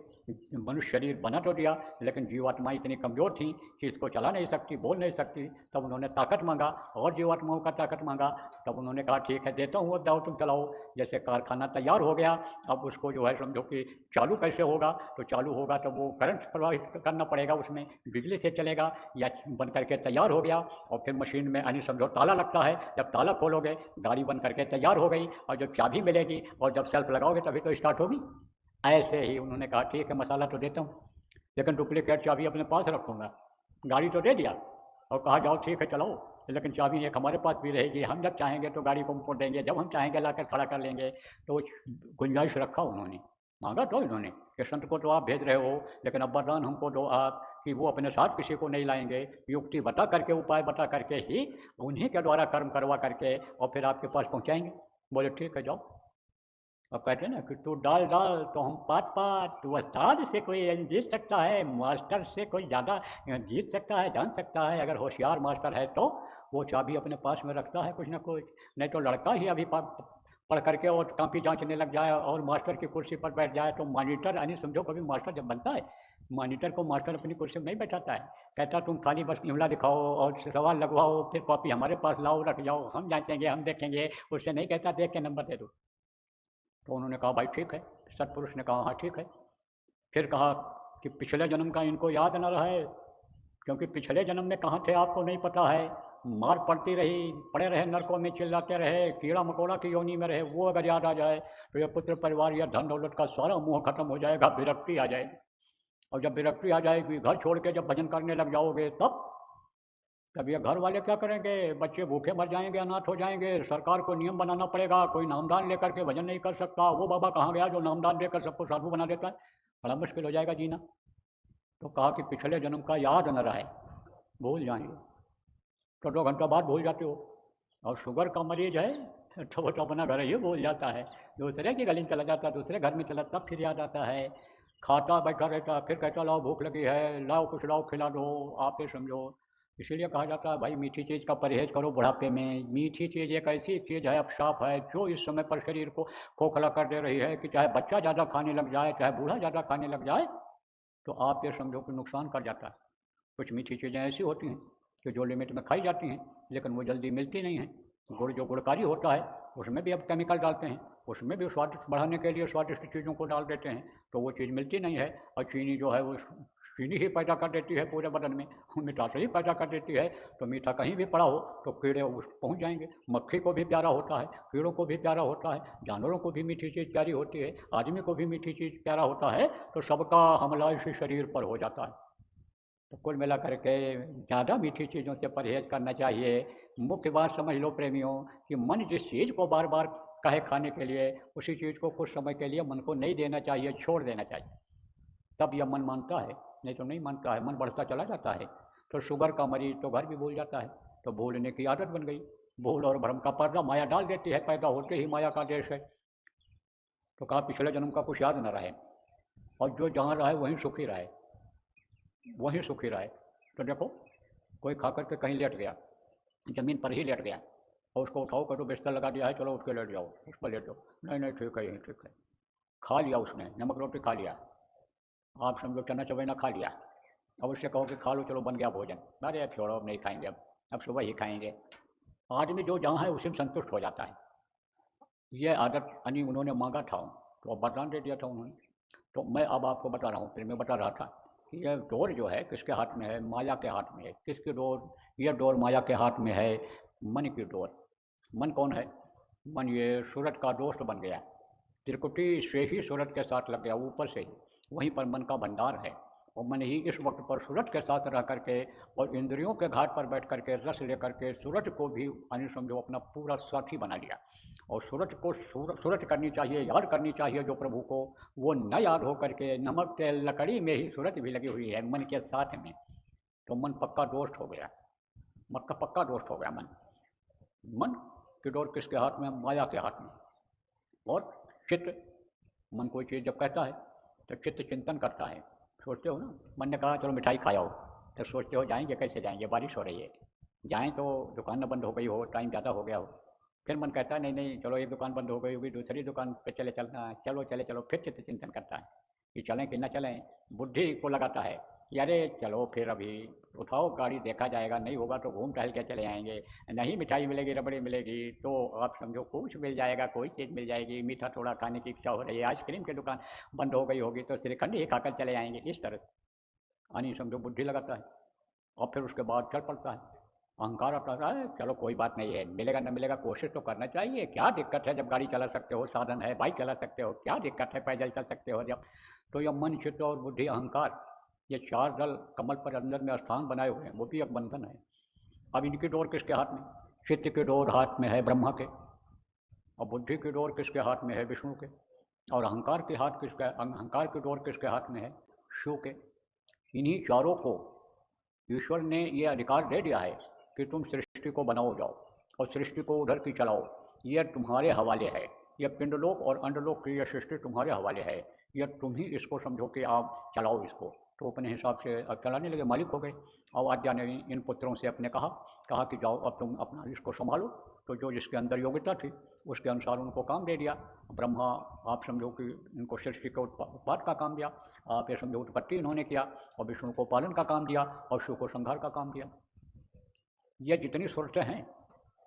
मनुष्य शरीर बना तो दिया, लेकिन जीवात्माएँ इतनी कमज़ोर थीं कि इसको चला नहीं सकती, बोल नहीं सकती। तब उन्होंने ताकत मांगा, और जीवात्माओं का ताकत मांगा। तब उन्होंने कहा ठीक है देता हूँ, अब जाओ तुम चलाओ। जैसे कारखाना तैयार हो गया, अब उसको जो है समझो कि चालू कैसे होगा, तो चालू होगा तो वो करंट प्रवाहित करना पड़ेगा, उसमें बिजली से चलेगा, या बन करके तैयार हो गया और फिर मशीन में यानी समझो ताला लगता है, जब ताला खोलोगे गाड़ी बन करके तैयार हो गई, और जब चाबी मिलेगी और जब सेल्फ लगाओगे तभी तो स्टार्ट होगी। ऐसे ही उन्होंने कहा ठीक है मसाला तो देता हूँ, लेकिन डुप्लीकेट चाबी अपने पास रखूँगा। गाड़ी तो दे दिया और कहा जाओ ठीक है चलाओ, लेकिन चाबी एक हमारे पास भी रहेगी, हम जब चाहेंगे तो गाड़ी को हमको देंगे, जब हम चाहेंगे लाकर खड़ा कर लेंगे। तो गुंजाइश रखा उन्होंने, मांगा तो इन्होंने कि संत को तो आप भेज रहे हो, लेकिन अब वरदान हमको दो आप कि वो अपने साथ किसी को नहीं लाएंगे, युक्ति बता करके, उपाय बता करके ही उन्हीं के द्वारा कर्म करवा करके और फिर आपके पास पहुँचाएंगे। बोले ठीक है जाओ। अब कहते हैं ना कि तू डाल डाल तो हम पात पात, तू उस्ताद से कोई जीत सकता है, मास्टर से कोई ज़्यादा जीत सकता है, जान सकता है। अगर होशियार मास्टर है तो वो चाबी अपने पास में रखता है कुछ ना कुछ, नहीं तो लड़का ही अभी पढ़ करके और कापी जांचने लग जाए और मास्टर की कुर्सी पर बैठ जाए तो मॉनिटर यानी समझो कभी मास्टर जब बनता है, मॉनिटर को मास्टर अपनी कुर्सी में नहीं बैठाता है, कहता तुम खाली बस इमला दिखाओ और सवाल लगवाओ, फिर कॉपी हमारे पास लाओ रख जाओ, हम जांचेंगे हम देखेंगे। उससे नहीं कहता देख के नंबर दे दो। तो उन्होंने कहा भाई ठीक है, सतपुरुष ने कहा हाँ ठीक है। फिर कहा कि पिछले जन्म का इनको याद न रहे, क्योंकि पिछले जन्म में कहाँ थे आपको नहीं पता है, मार पड़ती रही, पड़े रहे नरकों में, चिल्लाते रहे, कीड़ा मकोड़ा की योनि में रहे, वो अगर याद आ जाए तो ये पुत्र परिवार या धन दौलत का सारा मुँह खत्म हो जाएगा, विरक्ति आ जाएगी। और जब विरक्ति आ जाएगी, घर छोड़ के जब भजन करने लग जाओगे तब ये घर वाले क्या करेंगे, बच्चे भूखे मर जाएंगे, अनाथ हो जाएंगे, सरकार को नियम बनाना पड़ेगा, कोई नामदान लेकर के भजन नहीं कर सकता। वो बाबा कहाँ गया जो नामदान देकर सबको साधु बना देता है, बड़ा मुश्किल हो जाएगा जीना। तो कहा कि पिछले जन्म का याद न रहे, भूल जाएंगे। तो 2 घंटा बाद भूल जाते हो। और शुगर का मरीज है तो वो तो अपना घर ही भूल जाता है, दूसरे की गली में चला जाता है, दूसरे घर में चला, तब फिर याद आता है। खाता बैठा रहता, फिर कहता लाओ भूख लगी है, लाओ कुछ लाओ खिला दो, आप ही समझो। इसीलिए कहा जाता है भाई मीठी चीज़ का परहेज करो बुढ़ापे में। मीठी चीज़ एक ऐसी चीज़ है, अब साफ है, जो इस समय पर शरीर को खोखला कर दे रही है कि चाहे बच्चा ज़्यादा खाने लग जाए, चाहे बूढ़ा ज़्यादा खाने लग जाए, तो आप ये समझो कि नुकसान कर जाता है। कुछ मीठी चीज़ें ऐसी होती हैं कि जो लिमिट में खाई जाती हैं, लेकिन वो जल्दी मिलती नहीं हैं। गुड़ जो गुड़कारी होता है उसमें भी अब केमिकल डालते हैं, उसमें भी स्वादिष्ट बढ़ाने के लिए स्वादिष्ट चीज़ों को डाल देते हैं, तो वो चीज़ मिलती नहीं है। और चीनी जो है वो चीनी ही पैदा कर देती है पूरे बदन में, मिठास ही पैदा कर देती है। तो मीठा कहीं भी पड़ा हो तो कीड़े उस पहुँच जाएंगे। मक्खी को भी प्यारा होता है, कीड़ों को भी प्यारा होता है, जानवरों को भी मीठी चीज़ प्यारी होती है, आदमी को भी मीठी चीज़ प्यारा होता है, तो सबका हमला इसी शरीर पर हो जाता है। तो कुल मिला करके ज़्यादा मीठी चीज़ों से परहेज करना चाहिए। मुख्य बात समझ लो प्रेमियों कि मन जिस चीज़ को बार बार कहे खाने के लिए, उसी चीज़ को कुछ समय के लिए मन को नहीं देना चाहिए, छोड़ देना चाहिए, तब यह मन मानता है, नहीं तो नहीं मानता है, मन बढ़ता चला जाता है। तो शुगर का मरीज तो घर भी भूल जाता है, तो भूलने की आदत बन गई। भूल और भ्रम का पर्दा माया डाल देती है, पैदा होते ही माया का देश है। तो कहा पिछले जन्म का कुछ याद न रहे, और जो जहाँ रहे वहीं सुखी रहे, वहीं सुखी रहे। तो देखो कोई खा करके कहीं लेट गया, ज़मीन पर ही लेट गया, और उसको उठाओ करो, बिस्तर लगा दिया है, चलो उठ के लेट जाओ, उस पर लेटो, नहीं नहीं ठीक है यही ठीक है। खा लिया उसने, नमक रोटी खा लिया, आप समझो चना चबेना खा लिया, अब उससे कहो कि खा लो चलो बन गया भोजन, अरे अब छोड़ो अब नहीं खाएंगे, अब सुबह ही खाएंगे। आदमी जो जहाँ है उसी में संतुष्ट हो जाता है। ये आदत यानी उन्होंने मांगा था तो अब वरदान दे दिया था उन्होंने। तो मैं अब आपको बता रहा हूँ, फिर मैं बता रहा था कि यह डोर जो है किसके हाथ में है, माया के हाथ में है। किसकी डोर? यह डोर माया के हाथ में है, मन की डोर। मन कौन है? मन ये सूरत का दोस्त बन गया, त्रिकुटी से ही सूरत के साथ लग गया ऊपर से ही। वहीं पर मन का भंडार है। और मन ही इस वक्त पर सूरज के साथ रह करके और इंद्रियों के घाट पर बैठ करके रस ले करके सूरज को भी यानी समझो अपना पूरा साथी बना लिया। और सूरज को सूरज करनी चाहिए, याद करनी चाहिए जो प्रभु को, वो न याद हो करके नमक तेल लकड़ी में ही सूरज भी लगी हुई है मन के साथ में, तो मन पक्का दोस्त हो गया, पक्का दोस्त हो गया मन। मन की डोर किसके हाथ में? माया के हाथ में। और चित्त, मन कोई चीज़ जब कहता है तो चित्त चिंतन करता है। सोचते हो ना, मन ने कहा चलो मिठाई खाओ, तो सोचते हो जाएंगे कैसे जाएंगे, बारिश हो रही है, जाएं तो दुकान न बंद हो गई हो, टाइम ज़्यादा हो गया हो। फिर मन कहता है नहीं नहीं चलो एक दुकान बंद हो गई होगी, दूसरी दुकान पे चलना है, चलो चले चलो। फिर चित्त चिंतन करता है कि चलें कि न चलें। बुद्धि को लगाता है कि अरे चलो फिर अभी उठाओ गाड़ी, देखा जाएगा, नहीं होगा तो घूम टहल के चले आएंगे, नहीं मिठाई मिलेगी रबड़ी मिलेगी तो आप समझो कुछ मिल जाएगा, कोई चीज़ मिल जाएगी, मीठा थोड़ा खाने की इच्छा हो रही है, आइसक्रीम की दुकान बंद हो गई होगी तो श्रीखंड ही खाकर चले आएंगे। इस तरह यानी समझो बुद्धि लगाता है। और फिर उसके बाद चल पड़ता है, अहंकार आता है, चलो कोई बात नहीं है, मिलेगा न मिलेगा कोशिश तो करना चाहिए, क्या दिक्कत है जब गाड़ी चला सकते हो, साधन है, बाइक चला सकते हो, क्या दिक्कत है, पैदल चल सकते हो जब। तो यह मन, चित्त और बुद्धि, अहंकार, ये चार दल कमल पर अंदर में स्थान बनाए हुए हैं, वो भी एक बंधन है। अब इनकी डोर किसके हाथ में? चित्त की डोर हाथ में है ब्रह्मा के, और बुद्धि की डोर किसके हाथ में है? विष्णु के। और अहंकार के हाथ किसका? अहंकार की डोर किसके हाथ में है? शिव के। इन्हीं चारों को ईश्वर ने ये अधिकार दे दिया है कि तुम सृष्टि को बनाओ जाओ और सृष्टि को उधर की चलाओ, यह तुम्हारे हवाले है, यह पिंडलोक और अंडलोक की यह सृष्टि तुम्हारे हवाले है, यह तुम ही इसको समझो कि आप चलाओ इसको। तो अपने हिसाब से अब चलाने लगे, मालिक हो गए। और आज्ञा ने इन पुत्रों से अपने कहा कि जाओ अब तुम अपना इसको संभालो। तो जो जिसके अंदर योग्यता थी उसके अनुसार उनको काम दे दिया। ब्रह्मा आप समझो कि इनको सृष्टि के उत्पाद का काम दिया, आप ये समझो उत्पत्ति इन्होंने किया, और विष्णु को पालन का काम दिया, और शिव को संहार का काम दिया। ये जितनी सूरतें हैं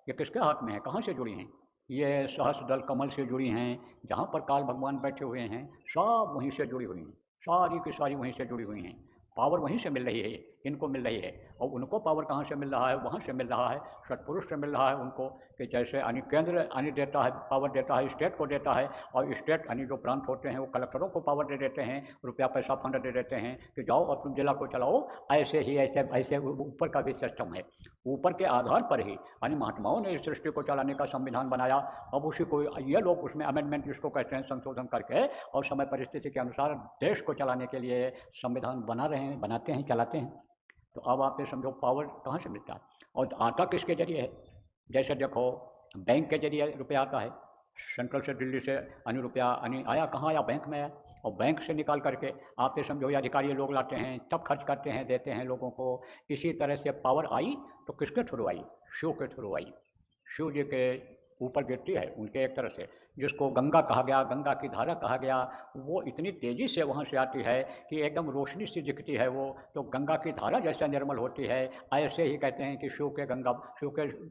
ये किसके हाथ में है, कहाँ से जुड़ी हैं? ये सहस्र दल कमल से जुड़ी हैं, जहाँ पर काल भगवान बैठे हुए हैं सब वहीं से जुड़ी हुई हैं, सारी की सारी वहीं से जुड़ी हुई हैं। पावर वहीं से मिल रही है, इनको मिल रही है। और उनको पावर कहाँ से मिल रहा है? वहाँ से मिल रहा है, सत्पुरुष से मिल रहा है उनको, कि जैसे यानी केंद्र यानी देता है, पावर देता है, स्टेट को देता है, और स्टेट यानी जो प्रांत होते हैं वो कलेक्टरों को पावर दे देते हैं, रुपया पैसा फंड दे देते हैं कि जाओ और तुम जिला को चलाओ। ऐसे ही ऐसे ऊपर का भी सिस्टम है। ऊपर के आधार पर ही यानी महात्माओं ने इस सृष्टि को चलाने का संविधान बनाया। अब उसी को ये लोग उसमें अमेंडमेंट जिसको कहते हैं, संशोधन करके और समय परिस्थिति के अनुसार देश को चलाने के लिए संविधान बना रहे हैं, बनाते हैं, चलाते हैं। तो अब आप ये समझो पावर कहाँ से मिलता है और आता किसके जरिए है? जैसे देखो बैंक के जरिए रुपया आता है, सेंट्रल से दिल्ली से यानी रुपया यानी आया कहाँ आया? बैंक में आया। और बैंक से निकाल करके आप ये समझो ये अधिकारी लोग लाते हैं, तब खर्च करते हैं, देते हैं लोगों को। इसी तरह से पावर आई तो किसके थ्रू आई? शिव के थ्रू आई। शिव जी के ऊपर गिरती है उनके एक तरह से, जिसको गंगा कहा गया, गंगा की धारा कहा गया। वो इतनी तेज़ी से वहाँ से आती है कि एकदम रोशनी सी दिखती है वो, तो गंगा की धारा जैसे निर्मल होती है, ऐसे ही कहते हैं कि शिव के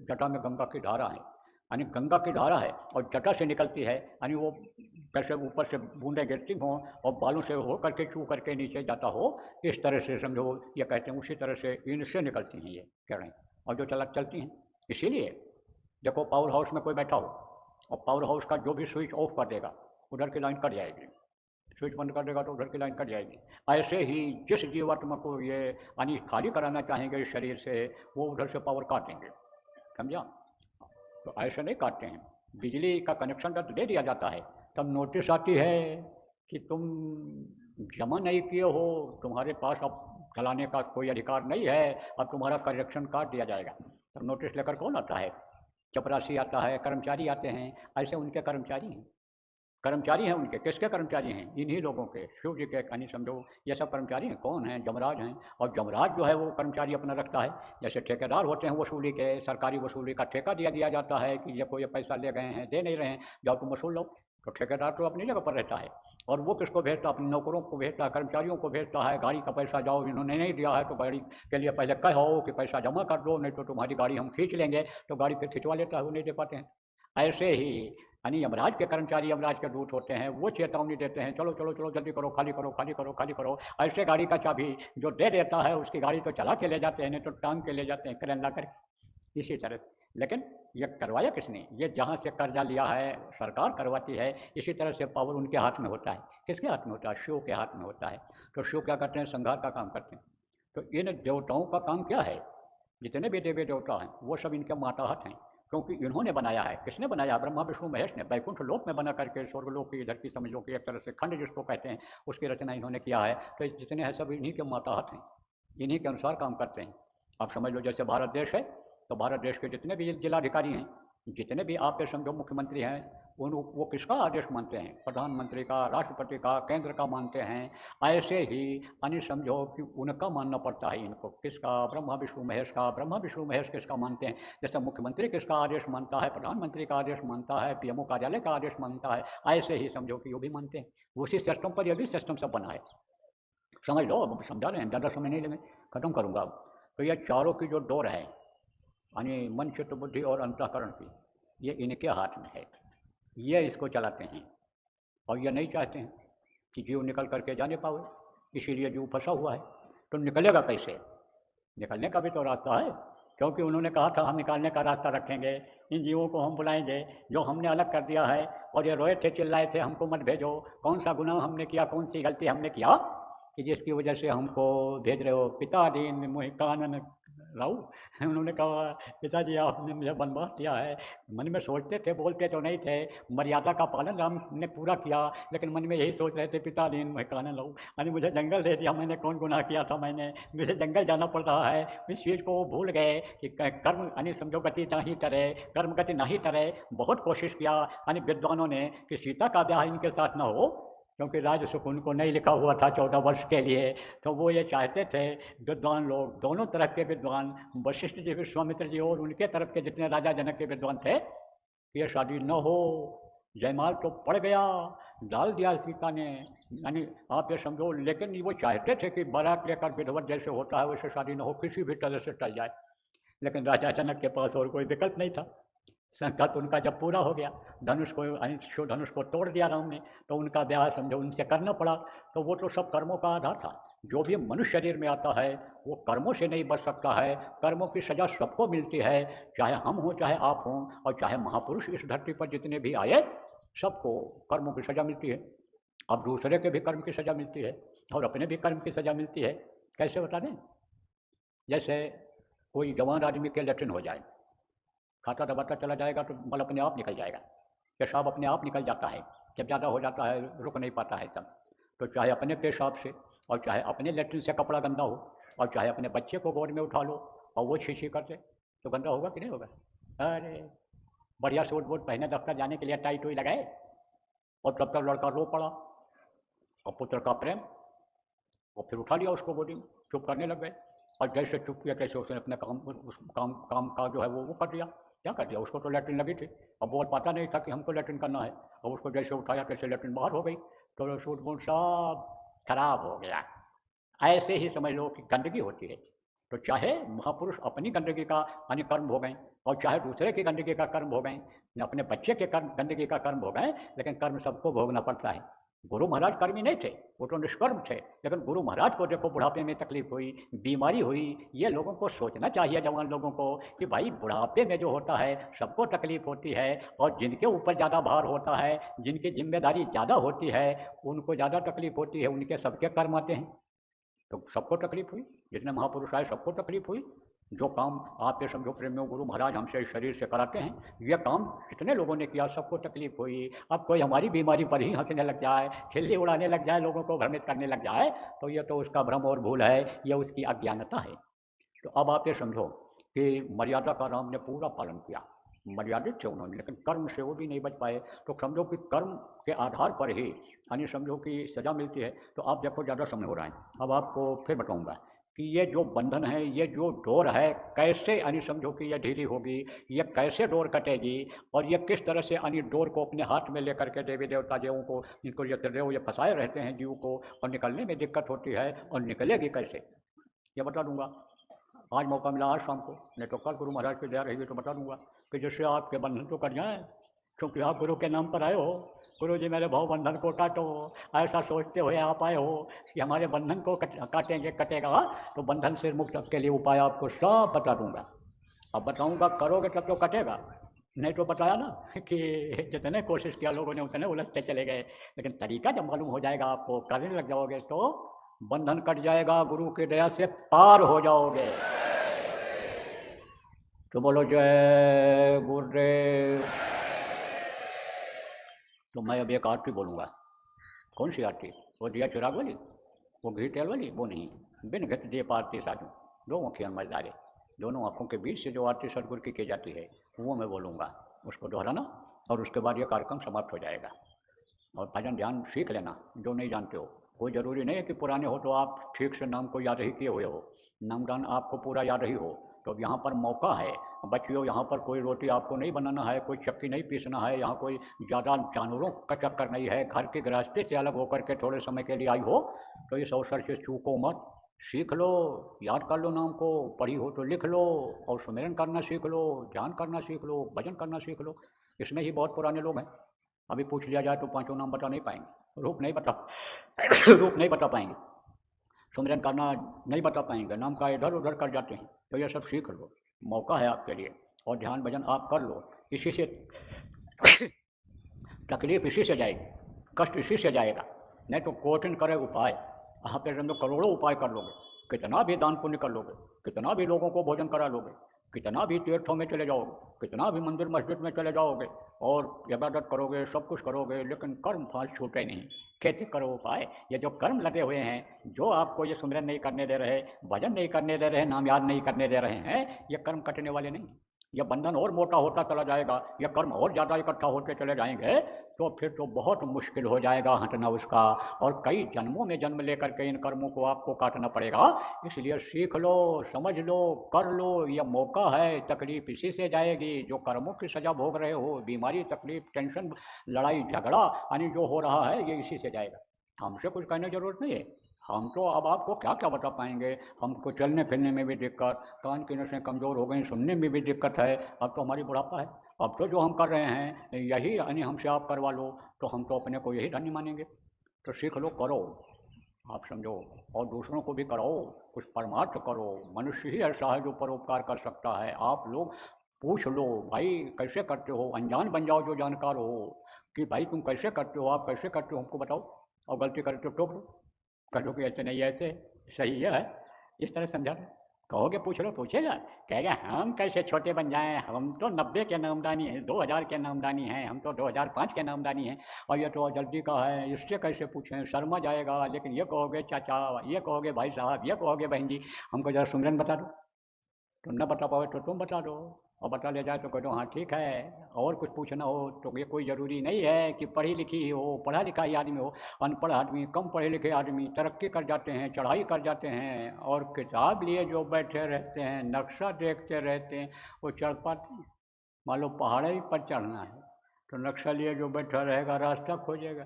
जटा में गंगा की धारा है, यानी गंगा की धारा है और जटा से निकलती है, यानी वो जैसे ऊपर से बूंदें गिरती हों और बालों से हो करके छू करके नीचे जाता हो, इस तरह से समझो ये कहते हैं, उसी तरह से इनसे निकलती हैं ये किरणें और जो चलती हैं। इसीलिए देखो पावर हाउस में कोई बैठा हो और पावर हाउस का जो भी स्विच ऑफ कर देगा उधर की लाइन कट जाएगी, स्विच बंद कर देगा तो उधर की लाइन कट जाएगी। ऐसे ही जिस जीवात्मा को ये यानी खाली कराना चाहेंगे इस शरीर से, वो उधर से पावर काटेंगे, समझा? तो ऐसे नहीं काटते हैं। बिजली का कनेक्शन तो दे दिया जाता है, तब नोटिस आती है कि तुम जमा नहीं किए हो, तुम्हारे पास अब चलाने का कोई अधिकार नहीं है, अब तुम्हारा कनेक्शन काट दिया जाएगा। तब नोटिस लेकर कौन आता है? चपरासी आता है, कर्मचारी आते हैं। ऐसे उनके कर्मचारी हैं उनके। किसके कर्मचारी हैं? इन्हीं लोगों के, शिव जी के यानी समझो ये सब कर्मचारी हैं। कौन हैं? जमराज हैं। और जमराज जो है वो कर्मचारी अपना रखता है। जैसे ठेकेदार होते हैं वसूली के, सरकारी वसूली का ठेका दिया जाता है कि ये पैसा ले गए हैं, दे नहीं रहे हैं, जाओ तुम वसूल लो। तो ठेकेदार तो अपनी जगह पर रहता है, और वो किसको भेजता? अपने नौकरों को भेजता है, कर्मचारियों को भेजता है। गाड़ी का पैसा जाओ, इन्होंने नहीं दिया है तो गाड़ी के लिए पहले कहो कि पैसा जमा कर दो, नहीं तो तुम्हारी गाड़ी हम खींच लेंगे। तो गाड़ी फिर खिंचवा लेता है, वो नहीं दे पाते हैं। ऐसे ही यानी यमराज के कर्मचारी, यमराज के दूत होते हैं, वो चेतावनी देते हैं, चलो चलो चलो जल्दी करो, खाली करो, खाली करो, खाली करो। ऐसे गाड़ी का चाबी जो दे देता है उसकी गाड़ी तो चला के ले जाते हैं, नहीं तो टांग के ले जाते हैं क्रेन ला कर। इसी तरह लेकिन ये करवाया किसने? ये जहाँ से कर्जा लिया है सरकार करवाती है, इसी तरह से पावर उनके हाथ में होता है। किसके हाथ में होता है? शिव के हाथ में होता है। तो शिव क्या करते हैं? संहार का काम करते हैं। तो इन देवताओं का काम क्या है? जितने भी देवी देवता हैं वो सब इनके माताहत हैं, क्योंकि इन्होंने बनाया है। किसने बनाया? ब्रह्मा विष्णु महेश ने बैकुंठ लोक में बना करके स्वर्गलोक की इधर की समझ लो कि एक तरह से खंड जिसको कहते हैं, उसकी रचना इन्होंने किया है। तो जितने हैं सब इन्हीं के माताहत हैं, इन्हीं के अनुसार काम करते हैं। आप समझ लो जैसे भारत देश है, तो भारत देश के जितने भी जिलाधिकारी हैं, जितने भी आप समझो मुख्यमंत्री हैं, उन वो किसका आदेश मानते हैं? प्रधानमंत्री का, राष्ट्रपति का, केंद्र का मानते हैं। ऐसे ही यानी समझो कि उनका मानना पड़ता है इनको। किसका? ब्रह्मा विष्णु महेश का। ब्रह्मा विष्णु महेश किसका मानते हैं? जैसे मुख्यमंत्री किसका आदेश मानता है, प्रधानमंत्री का आदेश मानता है, पीएमओ कार्यालय का आदेश मानता है, ऐसे ही समझो कि वो भी मानते हैं। उसी सिस्टम पर ये भी सिस्टम सब बना है। समझ लो, अब समझा रहे हैं, ज़्यादा समय नहीं लेंगे, खत्म करूँगा अब। तो ये चारों की जो डोर है, यानी मन, चित्त, बुद्धि और अंतःकरण की, ये इनके हाथ में है। ये इसको चलाते हैं और ये नहीं चाहते हैं कि जीव निकल करके जाने पावे, इसीलिए जीव फंसा हुआ है। तो निकलेगा कैसे? निकलने का भी तो रास्ता है, क्योंकि उन्होंने कहा था हम निकालने का रास्ता रखेंगे, इन जीवों को हम बुलाएंगे जो हमने अलग कर दिया है। और ये रोए थे, चिल्लाए थे हमको मत भेजो। कौन सा गुनाह हमने किया, कौन सी गलती हमने किया कि जिसकी वजह से हमको भेज रहे हो? पिता दीन मोहि कानन लाऊ। उन्होंने कहा पिताजी आपने मुझे बनवास दिया है। मन में सोचते थे, बोलते तो नहीं थे, मर्यादा का पालन राम ने पूरा किया, लेकिन मन में यही सोच रहे थे पिता दीन मोहि कानन लाऊ। यानी मुझे जंगल दे दिया, मैंने कौन गुनाह किया था? मैंने मुझे जंगल जाना पड़ रहा है। इस चीज़ को भूल गए कि कर्म यानी समझो गति नहीं करे, कर्म गति नहीं करे। बहुत कोशिश किया यानी विद्वानों ने कि सीता का ब्याह इनके साथ ना हो, क्योंकि राज सुख उनको नहीं लिखा हुआ था 14 वर्ष के लिए। तो वो ये चाहते थे विद्वान लोग, दोनों तरफ के विद्वान, वशिष्ठ जी, विश्वामित्र जी और उनके तरफ के जितने राजा जनक के विद्वान थे, कि ये शादी न हो। जयमाल तो पड़ गया, डाल दिया सीता ने, यानी आप ये समझो। लेकिन वो चाहते थे कि बारात लेकर विधवत जैसे होता है वैसे शादी न हो, किसी भी तरह से टल जाए। लेकिन राजा जनक के पास और कोई विकल्प नहीं था। संकल्प उनका जब पूरा हो गया, धनुष को शिव धनुष को तोड़ दिया राम ने, तो उनका ब्याह समझो उनसे करना पड़ा। तो वो तो सब कर्मों का आधार था। जो भी मनुष्य शरीर में आता है वो कर्मों से नहीं बच सकता है। कर्मों की सज़ा सबको मिलती है, चाहे हम हों चाहे आप हों, और चाहे महापुरुष इस धरती पर जितने भी आए, सबको कर्मों की सज़ा मिलती है। अब दूसरे के भी कर्म की सज़ा मिलती है और अपने भी कर्म की सज़ा मिलती है। कैसे बता दें? जैसे कोई जवान आदमी के लेट्रिन हो जाए, खाता दबाता चला जाएगा तो मल अपने आप निकल जाएगा, पेशाब अपने आप निकल जाता है। जब ज़्यादा हो जाता है रुक नहीं पाता है तब। तो चाहे अपने पेशाब से और चाहे अपने लेट्रिन से कपड़ा गंदा हो, और चाहे अपने बच्चे को गोद में उठा लो और वो छी करते, तो गंदा होगा कि नहीं होगा? अरे बढ़िया सूट वूट पहने दफ्तर जाने के लिए टाई टोई लगाए, और तब तक लड़का रो पड़ा, और पुत्र का प्रेम, और फिर उठा लिया उसको गोदी में, चुप करने लग गए। और जैसे चुप किया तैसे उसने अपने काम का जो है वो कर दिया। क्या कर दिया? उसको तो लैट्रिन लगी थी, अब वो पता नहीं था कि हमको लैट्रिन करना है, और उसको जैसे उठाया तैसे लैट्रिन बाहर हो गई, तो सूट बूट सब खराब हो गया। ऐसे ही समझ लो कि गंदगी होती है। तो चाहे महापुरुष अपनी गंदगी का यानी कर्म भोगें, और चाहे दूसरे की गंदगी का कर्म भोगें, अपने बच्चे के कर्म गंदगी का कर्म भोगें, लेकिन कर्म सबको भोगना पड़ता है। गुरु महाराज कर्मी नहीं थे, वो तो निष्कर्म थे, लेकिन गुरु महाराज को देखो बुढ़ापे में तकलीफ हुई, बीमारी हुई। ये लोगों को सोचना चाहिए, जवान लोगों को, कि भाई बुढ़ापे में जो होता है सबको तकलीफ होती है, और जिनके ऊपर ज़्यादा भार होता है, जिनकी जिम्मेदारी ज़्यादा होती है, उनको ज़्यादा तकलीफ होती है। उनके सबके कर्म आते हैं, तो सबको तकलीफ हुई। जितने महापुरुष आए सबको तकलीफ हुई। जो काम आप ये समझो प्रेमियों गुरु महाराज हमसे इस शरीर से कराते हैं, ये काम कितने लोगों ने किया, सबको तकलीफ हुई। अब कोई हमारी बीमारी पर ही हंसने लग जाए, खिल्ली उड़ाने लग जाए, लोगों को भ्रमित करने लग जाए, तो ये तो उसका भ्रम और भूल है, ये उसकी अज्ञानता है। तो अब आप ये समझो कि मर्यादा का राम ने पूरा पालन किया, मर्यादित थे उन्होंने, लेकिन कर्म से वो भी नहीं बच पाए। तो समझो कि कर्म के आधार पर ही यानी समझो कि सज़ा मिलती है। तो आप देखो ज़्यादा समय हो रहा है, अब आपको फिर बताऊंगा कि ये जो बंधन है, ये जो डोर है, कैसे यानी समझो कि ये ढीली होगी, ये कैसे डोर कटेगी, और ये किस तरह से यानी डोर को अपने हाथ में लेकर के देवी देवता जीवों को, इनको ये त्रिदेव ये फंसाए रहते हैं जीव को, और निकलने में दिक्कत होती है, और निकलेगी कैसे ये बता दूंगा। आज मौका मिला आज शाम को, नहीं तो कल गुरु महाराज की दया रहेगी तो बता दूंगा कि जिससे आपके बंधन तो कट जाएँ, क्योंकि आप गुरु के नाम पर आए हो। गुरु जी मेरे भाव बंधन को काटो, ऐसा सोचते हुए आप आए हो कि हमारे बंधन को काटेंगे, कटेगा, तो बंधन से मुक्त के लिए उपाय आपको सब बता दूंगा। अब बताऊंगा, करोगे तब तो कटेगा, नहीं तो बताया ना कि जितने कोशिश किया लोगों ने उतने उलझते चले गए। लेकिन तरीका जब मालूम हो जाएगा आपको, करने लग जाओगे तो बंधन कट जाएगा, गुरु की दया से पार हो जाओगे। तो बोलो जय गुरुदेव। तो मैं अब एक आरती बोलूँगा। कौन सी आरती? वो दिया चिराग वाली, वो घी तेल वाली? वो नहीं, बिन घट दीप आरती साधु, दो मुखियन मजदारे, दोनों आँखों के बीच से जो आरती सदगुरु की जाती है वो मैं बोलूँगा, उसको दोहराना और उसके बाद ये कार्यक्रम समाप्त हो जाएगा। और भजन ध्यान सीख लेना जो नहीं जानते हो। कोई ज़रूरी नहीं है कि पुराने हो तो आप ठीक से नाम को याद ही किए हुए हो, नामदान आपको पूरा याद ही हो। तो अब यहाँ पर मौका है बच्चियों, यहाँ पर कोई रोटी आपको नहीं बनाना है, कोई चक्की नहीं पीसना है, यहाँ कोई ज़्यादा जानवरों का चक्कर नहीं है। घर के गृहस्थी से अलग होकर के थोड़े समय के लिए आई हो तो इस अवसर से चूको मत, सीख लो, याद कर लो नाम को, पढ़ी हो तो लिख लो और सुमिरन करना सीख लो, ध्यान करना सीख लो, भजन करना सीख लो। इसमें ही बहुत पुराने लोग हैं, अभी पूछ लिया जाए तो पांचों नाम बता नहीं पाएंगे, रूप नहीं बता रूप नहीं बता पाएंगे, सुमिरन करना नहीं बता पाएंगे, नाम का इधर उधर कर जाते हैं। तो ये सब सीख लो, मौका है आपके लिए। और ध्यान भजन आप कर लो, इसी से तकलीफ इसी से जाएगी, कष्ट इसी से जाएगा। नहीं तो कोटिन करे उपाय, आप के अंदर करोड़ों उपाय कर लोगे, कितना भी दान पुण्य कर लोगे, कितना भी लोगों को भोजन करा लोगे, कितना भी तीर्थों में चले जाओगे, कितना भी मंदिर मस्जिद में चले जाओगे और इबादत करोगे, सब कुछ करोगे, लेकिन कर्म फल छूटे नहीं। कैसे करो उपाय? ये जो कर्म लगे हुए हैं, जो आपको ये सुमिरन नहीं करने दे रहे, भजन नहीं करने दे रहे, नाम याद नहीं करने दे रहे हैं, ये कर्म कटने वाले नहीं। यह बंधन और मोटा होता चला जाएगा, यह कर्म और ज़्यादा इकट्ठा होते चले जाएंगे, तो फिर तो बहुत मुश्किल हो जाएगा हटना उसका, और कई जन्मों में जन्म लेकर के इन कर्मों को आपको काटना पड़ेगा। इसलिए सीख लो, समझ लो, कर लो, यह मौका है, तकलीफ इसी से जाएगी। जो कर्मों की सजा भोग रहे हो, बीमारी, तकलीफ, टेंशन, लड़ाई झगड़ा यानी जो हो रहा है, ये इसी से जाएगा। हमसे कुछ कहने की जरूरत नहीं है, हम तो अब आपको क्या क्या बता पाएंगे। हमको चलने फिरने में भी दिक्कत, कान की नसें कमज़ोर हो गई, सुनने में भी दिक्कत है, अब तो हमारी बुढ़ापा है। अब तो जो हम कर रहे हैं यही यानी हमसे आप करवा लो, तो हम तो अपने को यही धन्य मानेंगे। तो सीख लो, करो, आप समझो, और दूसरों को भी कराओ, कुछ परमार्थ करो। मनुष्य ही ऐसा है जो परोपकार कर सकता है। आप लोग पूछ लो, भाई कैसे करते हो, अनजान बन जाओ जो जानकार हो कि भाई तुम कैसे करते हो, आप कैसे करते हो, हमको बताओ। और गलती करते हो टोक लो, कहो कि ऐसे नहीं, ऐसे सही है, इस तरह समझा लो। कहोगे पूछ लो, पूछेगा, कहेगा हम कैसे छोटे बन जाएं, हम तो 90 के नामदानी हैं, 2000 के नामदानी हैं, हम तो 2005 के नामदानी हैं, और ये तो जल्दी का है, इससे कैसे पूछें, शर्मा जाएगा। लेकिन ये कहोगे चाचा, ये कहोगे भाई साहब, ये कहोगे बहन जी, हमको जरा सुमिरन बता दो। तुम न बता पाओ तो तुम बता दो, और बता ले जाए तो कह दो हाँ ठीक है। और कुछ पूछना हो तो ये कोई ज़रूरी नहीं है कि पढ़ी लिखी ही हो, पढ़ा लिखा ही आदमी हो। अनपढ़ आदमी, कम पढ़े लिखे आदमी तरक्की कर जाते हैं, चढ़ाई कर जाते हैं, और किताब लिए जो बैठे रहते हैं, नक्शा देखते रहते हैं, वो चढ़ पाते हैं। मान लो पहाड़ी पर चढ़ना है तो नक्शा लिए जो बैठा रहेगा रास्ता खोजेगा,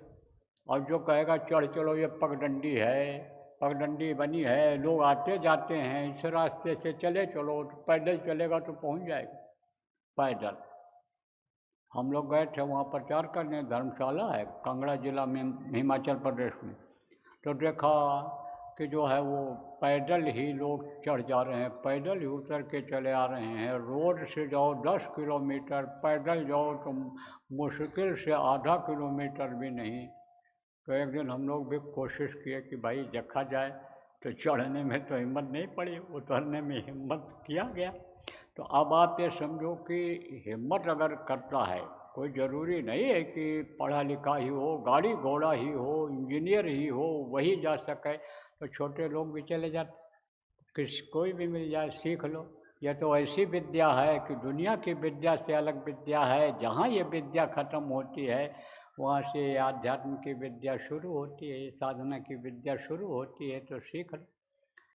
और जो कहेगा चढ़ चलो ये पगडंडी है, पगडंडी बनी है, लोग आते जाते हैं, इस रास्ते से चले चलो, तो पैदल चलेगा तो पहुंच जाएगा। पैदल हम लोग गए थे वहाँ प्रचार करने, धर्मशाला है कांगड़ा जिला में, हिमाचल प्रदेश में। तो देखा कि जो है वो पैदल ही लोग चढ़ जा रहे हैं, पैदल ही उतर के चले आ रहे हैं। रोड से जाओ 10 किलोमीटर, पैदल जाओ तो मुश्किल से आधा किलोमीटर भी नहीं। तो एक दिन हम लोग भी कोशिश किए कि भाई देखा जाए, तो चढ़ने में तो हिम्मत नहीं पड़ी, उतरने में हिम्मत किया गया। तो अब आप ये समझो कि हिम्मत अगर करता है, कोई ज़रूरी नहीं है कि पढ़ा लिखा ही हो, गाड़ी घोड़ा ही हो, इंजीनियर ही हो, वही जा सके। तो छोटे लोग भी चले जाते, किस कोई भी मिल जाए सीख लो। यह तो ऐसी विद्या है कि दुनिया की विद्या से अलग विद्या है। जहाँ ये विद्या खत्म होती है वहाँ से आध्यात्म की विद्या शुरू होती है, साधना की विद्या शुरू होती है। तो सीख लो।